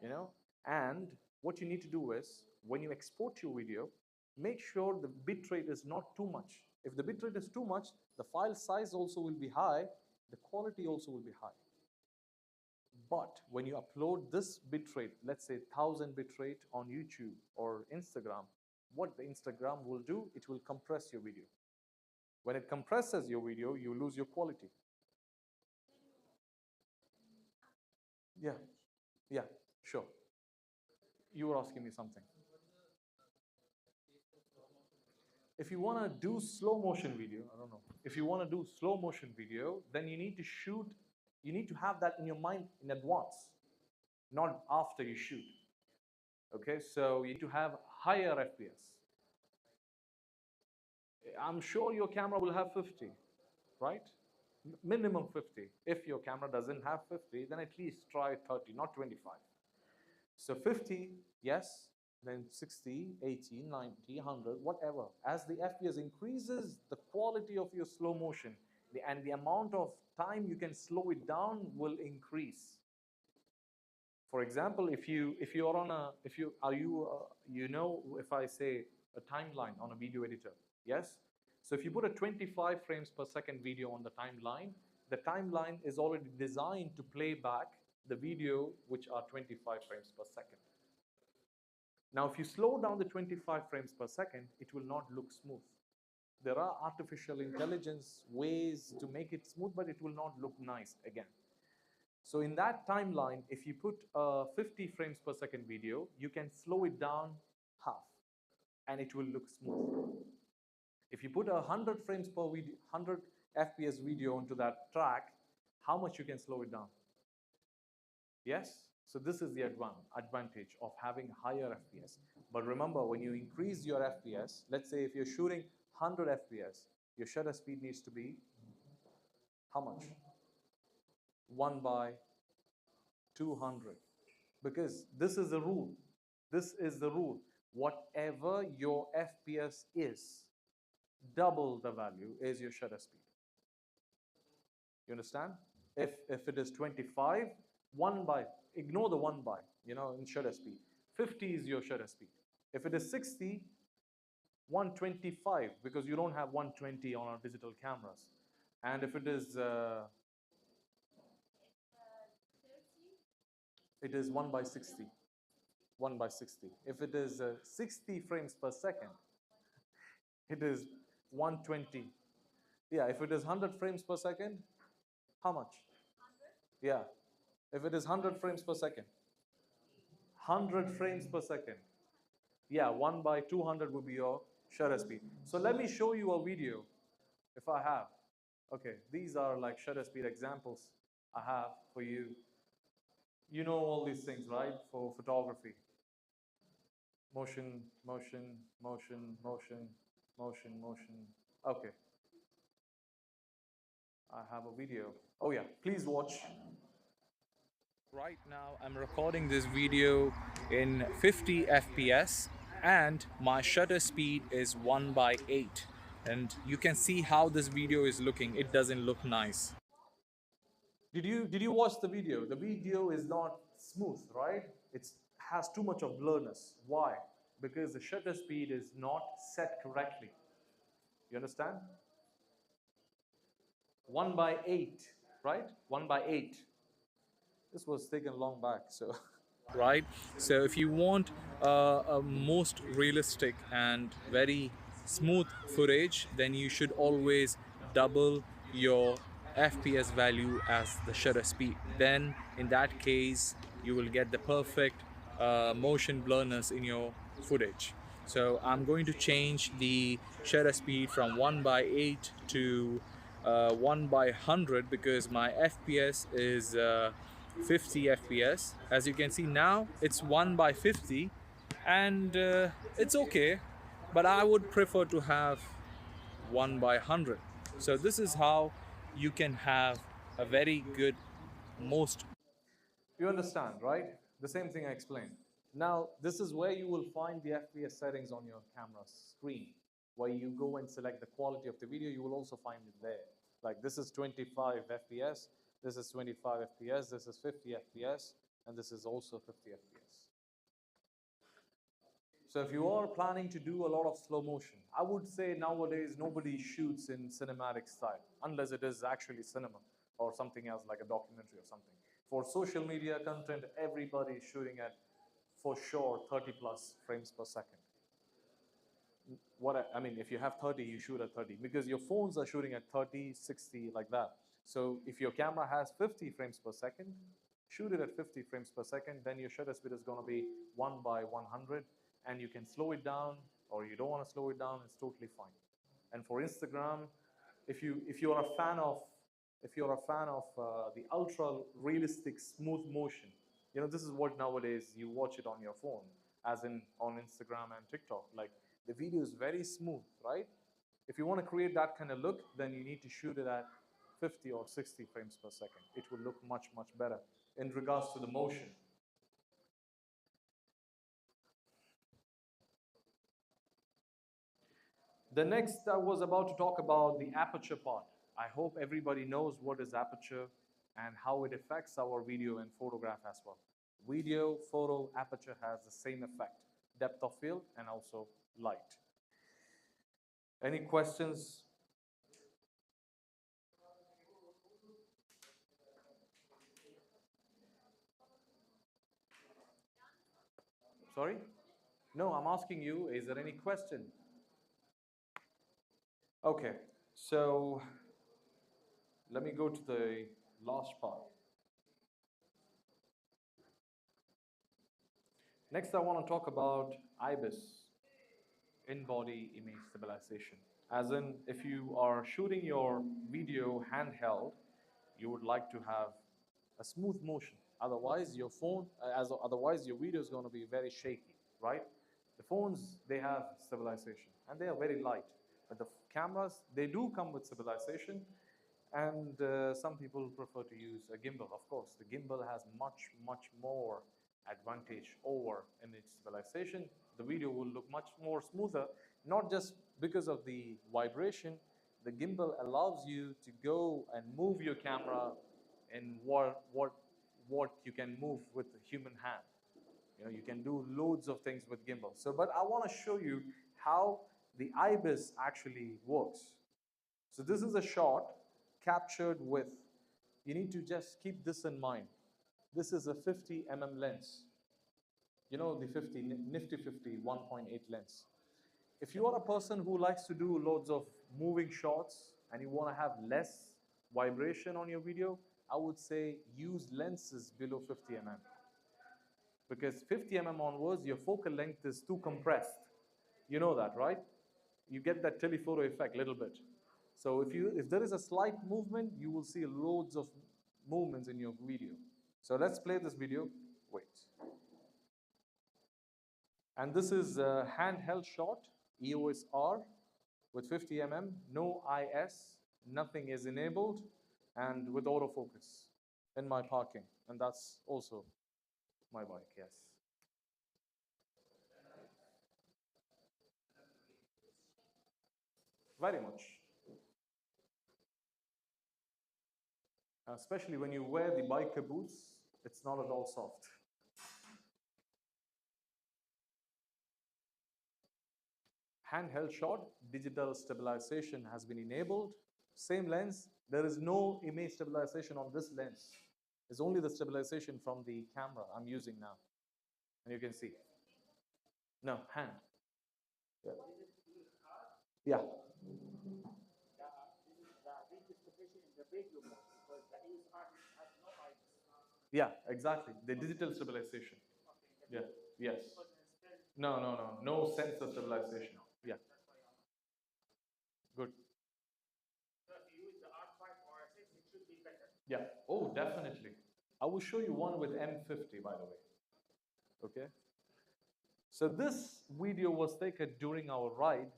Speaker 5: you know. And what you need to do is, when you export your video, make sure the bitrate is not too much. If the bitrate is too much, the file size also will be high, the quality also will be high. But when you upload this bitrate, let's say 1000 bitrate on YouTube or Instagram, what the Instagram will do, it will compress your video. When it compresses your video, you lose your quality. Yeah, yeah, sure. You were asking me something. If you want to do slow motion video, I don't know. If you want to do slow motion video, then you need to have that in your mind in advance, not after you shoot. Okay, so you need to have higher FPS. I'm sure your camera will have 50, right? Minimum 50. If your camera doesn't have 50, then at least try 30, not 25. So 50, yes, then 60, 80, 90, 100, whatever. As the FPS increases, the quality of your slow motion and the amount of time you can slow it down will increase. For example, if I say a timeline on a video editor, yes? So if you put a 25 frames per second video on the timeline is already designed to play back the video which are 25 frames per second. Now, if you slow down the 25 frames per second, it will not look smooth. There are artificial intelligence ways to make it smooth, but it will not look nice again. So in that timeline, if you put a 50 frames per second video, you can slow it down half and it will look smooth. If you put a 100 frames per video, 100 FPS video onto that track, how much you can slow it down? Yes? So this is the advantage of having higher FPS. But remember, when you increase your FPS, let's say if you're shooting 100 FPS, your shutter speed needs to be how much? 1 by 200. Because this is the rule. This is the rule. Whatever your FPS is, double the value is your shutter speed. You understand? If it is 25, 1 by, ignore the 1 by, in shutter speed. 50 is your shutter speed. If it is 60, 125, because you don't have 120 on our digital cameras. And if it is 1 by 60. 1 by 60. If it is 60 frames per second, it is 120. Yeah, if it is 100 frames per second, how much? 100? Yeah. If it is 100 frames per second, 100 frames per second. Yeah, 1 by 200 would be your shutter speed. So let me show you a video if I have. Okay, these are like shutter speed examples I have for you. You know all these things, right? For photography. Motion, motion, motion, motion, motion, motion. Okay. I have a video. Oh yeah, please watch. Right now I'm recording this video in 50 FPS and my shutter speed is 1 by 8. And you can see how this video is looking. It doesn't look nice. Did you watch the video? The video is not smooth, right? It has too much of blurriness. Why? Because the shutter speed is not set correctly. You understand? 1 by 8, right? 1 by 8. This was taken long back, so right. So if you want a most realistic and very smooth footage, then you should always double your FPS value as the shutter speed. Then in that case you will get the perfect motion blurriness in your footage. So I'm going to change the shutter speed from 1 by 8 to 1 by 100 because my FPS is 50 FPS. As you can see now, it's 1 by 50 and it's okay, but I would prefer to have 1 by 100. So this is how you can have a very good most. You understand, right? The same thing I explained. Now, this is where you will find the FPS settings on your camera screen. Where you go and select the quality of the video, you will also find it there. Like this is 25 FPS, this is 25 FPS, this is 50 FPS, and this is also 50 FPS. So if you are planning to do a lot of slow motion, I would say nowadays nobody shoots in cinematic style, unless it is actually cinema or something else like a documentary or something. For social media content, everybody is shooting at, for sure, 30 plus frames per second. I mean, if you have 30, you shoot at 30 because your phones are shooting at 30, 60, like that. So if your camera has 50 frames per second, shoot it at 50 frames per second, then your shutter speed is going to be 1 by 100, and you can slow it down, or you don't want to slow it down, it's totally fine. And for Instagram, if you're a fan of the ultra realistic smooth motion, this is what nowadays you watch it on your phone, as in on Instagram and TikTok. Like the video is very smooth, right? If you want to create that kind of look, then you need to shoot it at 50 or 60 frames per second. It will look much, much better in regards to the motion. The next I was about to talk about the aperture part. I hope everybody knows what is aperture and how it affects our video and photograph as well. Video, photo, aperture has the same effect, depth of field and also light. Any questions? Sorry? No, I'm asking you, is there any question? Okay, so let me go to the last part. Next, I want to talk about IBIS, in-body image stabilization. As in, if you are shooting your video handheld, you would like to have a smooth motion. Otherwise, your phone, otherwise your video is going to be very shaky, right? The phones, they have stabilization and they are very light. But the cameras, they do come with stabilization, and some people prefer to use a gimbal. Of course, the gimbal has much, much more advantage over in its stabilization. The video will look much more smoother, not just because of the vibration. The gimbal allows you to go and move your camera in what you can move with the human hand. You know, you can do loads of things with gimbal. So, but I want to show you how the IBIS actually works. So this is a shot captured with, you need to just keep this in mind. This is a 50 lens. You know, the nifty 50 1.8 lens. If you are a person who likes to do loads of moving shots and you want to have less vibration on your video, I would say use lenses below 50 because 50 onwards, your focal length is too compressed. You know that, right? You get that telephoto effect a little bit. So if there is a slight movement, you will see loads of movements in your video. So let's play this video. Wait. And this is a handheld shot, EOS R with 50 no IS, nothing is enabled, and with autofocus in my parking. And that's also my bike, yes. Very much. Especially when you wear the biker boots, it's not at all soft. Handheld shot, digital stabilization has been enabled. Same lens, there is no image stabilization on this lens. It's only the stabilization from the camera I'm using now. And you can see. No, hand. Yeah. Yeah. Yeah, exactly. The digital stabilization. Yeah. Yes. No sensor stabilization. Yeah. Good. Yeah. Oh, definitely. I will show you one with M50, by the way. Okay. So this video was taken during our ride,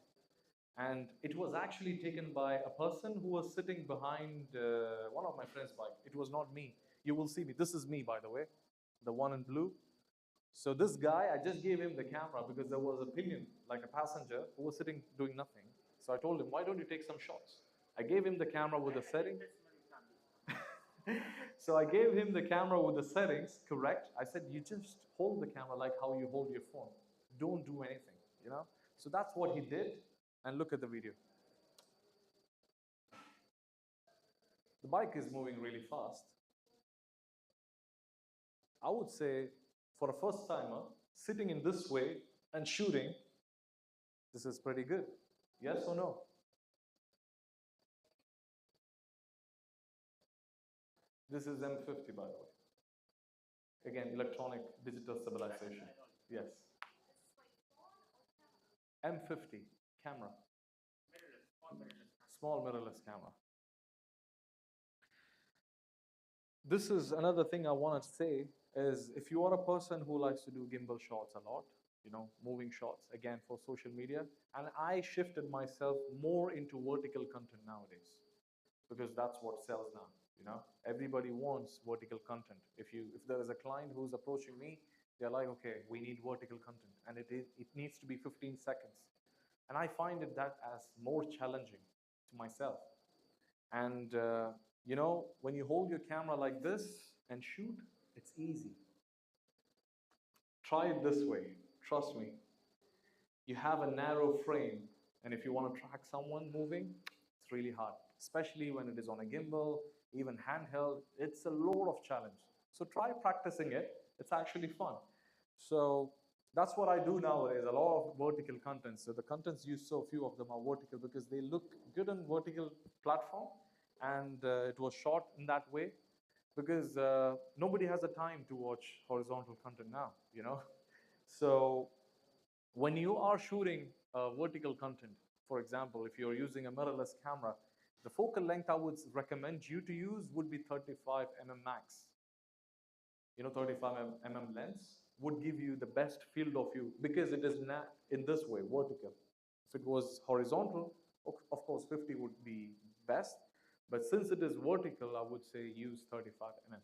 Speaker 5: and it was actually taken by a person who was sitting behind one of my friend's bike. It was not me. You will see me. This is me, by the way, the one in blue. So this guy, I just gave him the camera because there was a pillion, like a passenger, who was sitting doing nothing. So I told him, why don't you take some shots? I gave him the camera with the setting. So I gave him the camera with the settings, correct. I said, you just hold the camera like how you hold your phone. Don't do anything, you know? So that's what he did, and look at the video. The bike is moving really fast. I would say, for a first timer, sitting in this way and shooting, this is pretty good. Yes or no? This is M50, by the way. Again, electronic digital stabilization. Yes. M50 camera. Small mirrorless camera. This is another thing I want to say is if you are a person who likes to do gimbal shots a lot, you know, moving shots, again, for social media, and I shifted myself more into vertical content nowadays because that's what sells now, you know. Everybody wants vertical content. If there is a client who's approaching me, they're like, okay, we need vertical content, and it needs to be 15 seconds. And I find that as more challenging to myself. And you know, when you hold your camera like this and shoot, it's easy. Try it this way, trust me. You have a narrow frame, and if you want to track someone moving, it's really hard, especially when it is on a gimbal, even handheld. It's a lot of challenge. So try practicing it. It's actually fun. So that's what I do nowadays, a lot of vertical content. So the contents used, so few of them are vertical because they look good on vertical platform, and it was shot in that way because nobody has the time to watch horizontal content now, you know. So when you are shooting vertical content, for example, if you're using a mirrorless camera, the focal length I would recommend you to use would be 35 max. 35 mm lens would give you the best field of view because it is not in this way, vertical. If it was horizontal, of course 50 would be best, but since it is vertical, I would say use 35 mm.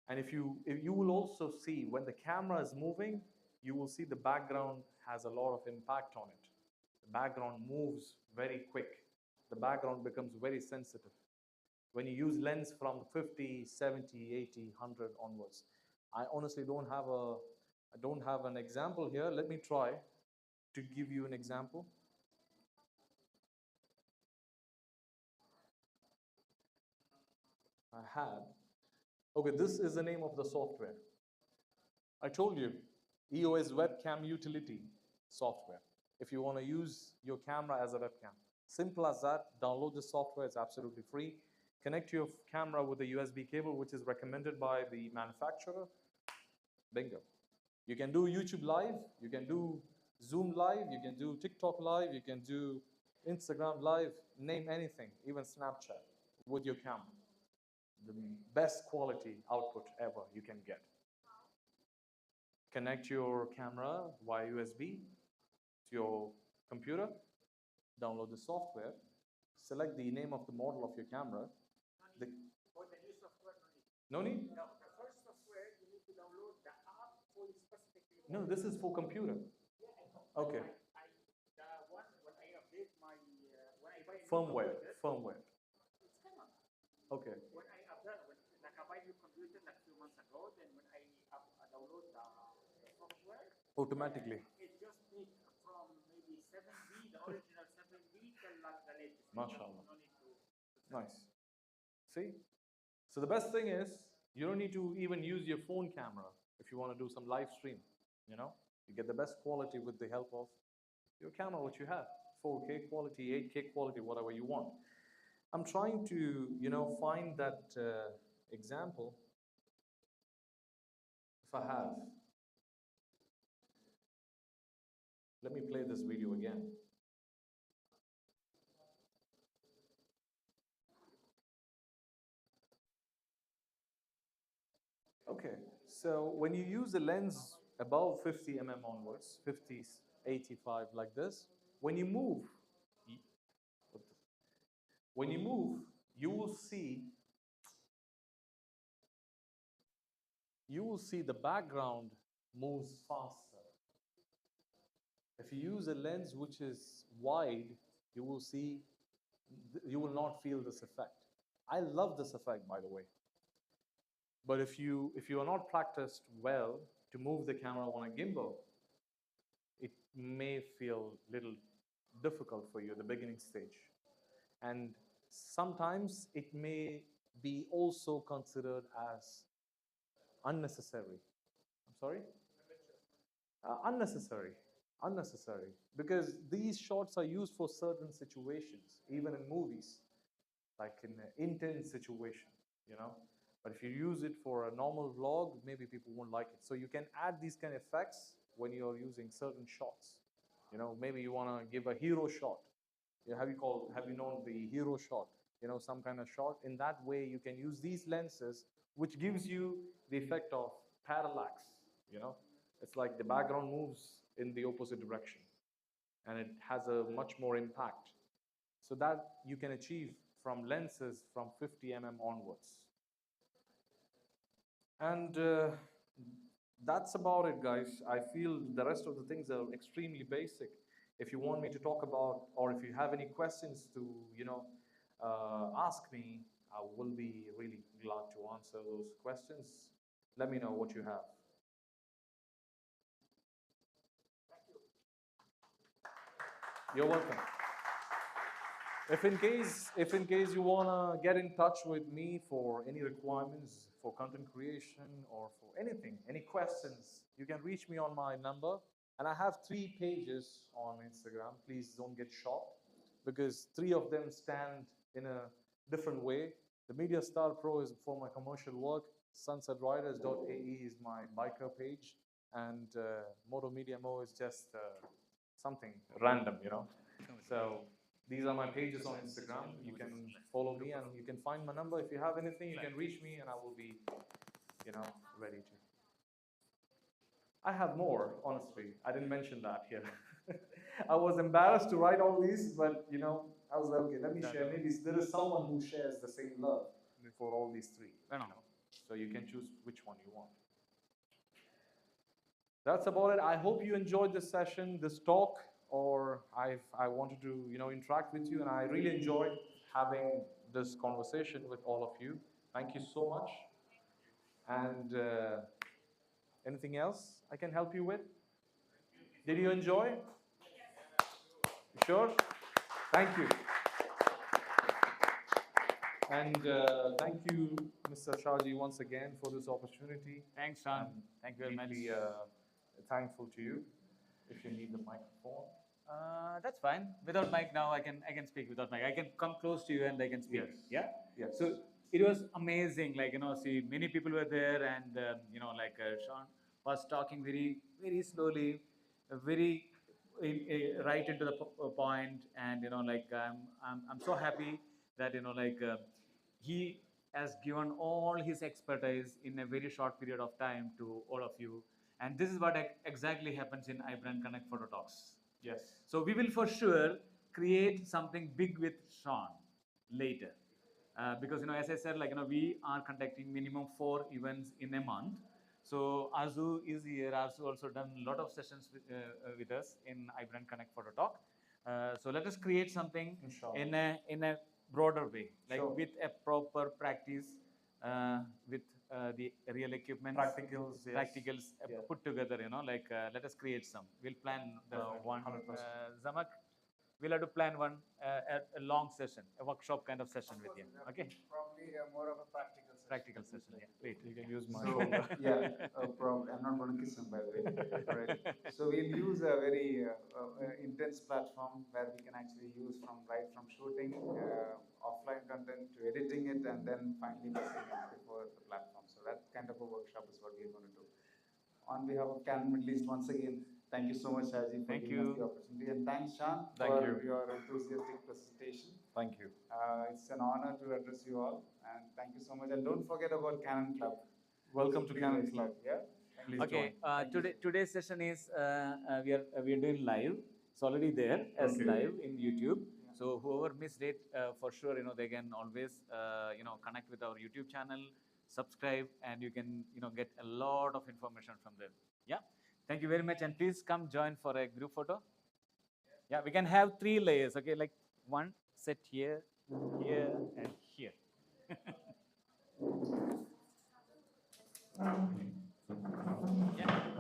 Speaker 5: And if you will also see when the camera is moving, you will see the background has a lot of impact on it. The background moves very quick. The background becomes very sensitive. When you use lens from 50, 70, 80, 100 onwards. I honestly don't have an example here. Let me try to give you an example. Okay, this is the name of the software. I told you, EOS webcam utility software. If you want to use your camera as a webcam. Simple as that, download the software, it's absolutely free. Connect your camera with a USB cable, which is recommended by the manufacturer. Bingo. You can do YouTube live, you can do Zoom live, you can do TikTok live, you can do Instagram live, name anything, even Snapchat with your camera. The best quality output ever you can get. Connect your camera via USB to your computer, download the software, select the name of the model of your camera.
Speaker 8: For the new software,
Speaker 5: No need?
Speaker 8: No, the first software, you need to download the app for you specifically.
Speaker 5: No, this is for computer.
Speaker 8: Yeah, I know.
Speaker 5: Okay.
Speaker 8: The one, when I update my, when I buy a new
Speaker 5: Firmware.
Speaker 8: it's canon.
Speaker 5: Okay.
Speaker 8: When I update, like I buy a new computer like a few months ago, then when I download the software,
Speaker 5: Automatically.
Speaker 8: it just needs from maybe 7B, the original 7B, till like the latest.
Speaker 5: MashaAllah.
Speaker 8: No need to
Speaker 5: Nice. See? So the best thing is, you don't need to even use your phone camera if you want to do some live stream, you know? You get the best quality with the help of your camera, which you have. 4K quality, 8K quality, whatever you want. I'm trying to, find that example. If I have. Let me play this video again. Okay, so when you use a lens above 50 mm onwards, 50, 85 like this, when you move, you will see the background moves faster. If you use a lens which is wide, you will not feel this effect. I love this effect, by the way. But if you are not practiced well to move the camera on a gimbal, it may feel a little difficult for you at the beginning stage. And sometimes it may be also considered as unnecessary. I'm sorry? Unnecessary. Because these shots are used for certain situations, even in movies, like in an intense situation, But if you use it for a normal vlog, maybe people won't like it. So you can add these kind of effects when you're using certain shots. Maybe you want to give a hero shot. Have you known the hero shot? Some kind of shot. In that way, you can use these lenses, which gives you the effect of parallax. It's like the background moves in the opposite direction, and it has a much more impact. So that you can achieve from lenses from 50 mm onwards. And that's about it, guys. I feel the rest of the things are extremely basic. If you want me to talk about, or if you have any questions to, ask me, I will be really glad to answer those questions. Let me know what you have.
Speaker 8: Thank you.
Speaker 5: You're welcome. If in case you wanna get in touch with me for any requirements for content creation or for anything, any questions, you can reach me on my number. And I have 3 pages on Instagram. Please don't get shocked, because 3 of them stand in a different way. The Media Star Pro is for my commercial work. SunsetRiders.ae is my biker page, and Moto Media Mo is just something random, So these are my pages on Instagram. You can follow me and you can find my number. If you have anything, you can reach me, and I will be, ready to. I have more, honestly. I didn't mention that here. I was embarrassed to write all these, but I was like, okay, let me share. Maybe there is someone who shares the same love for all these three. So you can choose which one you want. That's about it. I hope you enjoyed this session, this talk, or I wanted to interact with you, and I really enjoyed having this conversation with all of you. Thank you so much. And anything else I can help you with? Did you enjoy? You sure? Thank you. And thank you, Mr. Shahji, once again for this opportunity.
Speaker 1: Thanks, Sean. Thank you very much.
Speaker 5: Deeply thankful to you. If you need the microphone.
Speaker 1: That's fine. Without mic now, I can speak without mic. I can come close to you and I can speak.
Speaker 5: Yes.
Speaker 1: Yeah.
Speaker 5: Yes.
Speaker 1: So it was amazing. See, many people were there, and Sean was talking very, very slowly, very right into the point, and I'm so happy that he has given all his expertise in a very short period of time to all of you. And this is what exactly happens in iBrandConnect Photo Talks.
Speaker 5: Yes.
Speaker 1: So we will for sure create something big with Sean later. Because as I said, we are conducting minimum 4 events in a month. So Azu is here. Azu also done a lot of sessions with us in iBrandConnect Photo Talk. So let us create something in a broader way, with a proper practice, with the real equipment,
Speaker 5: Practicals, yes.
Speaker 1: practicals put together. Let us create some. We'll plan one.
Speaker 5: 100%.
Speaker 1: Zamak, we'll have to plan one a long session, a workshop kind of session with you. Okay.
Speaker 2: Probably more of a practical session.
Speaker 1: Practical session. Yeah. Great.
Speaker 5: You can use my
Speaker 2: So,
Speaker 5: shoulder.
Speaker 2: probably, I'm not going to kiss him, by the way. Right. So we'll use a very intense platform where we can actually use right from shooting, offline content to editing it, and then finally messing it before the platform. So that kind of a workshop is what we're going to do. On behalf of Canon Middle East, once again, thank you so much, Haji, for giving us the opportunity. And thanks, Sean, for your enthusiastic presentation.
Speaker 5: Thank you.
Speaker 2: It's an honor to address you all, and thank you so much. And don't forget about Canon Club.
Speaker 5: Welcome to Canon Club.
Speaker 2: Yeah.
Speaker 5: Please
Speaker 1: Okay.
Speaker 5: join.
Speaker 1: Today's session is we are doing live. It's already there as live in YouTube. So whoever missed it, for sure, they can always connect with our YouTube channel, subscribe, and you can get a lot of information from there. Yeah. Thank you very much, and please come join for a group photo. Yeah, we can have 3 layers. Okay, like one set here, here, and here. Yeah.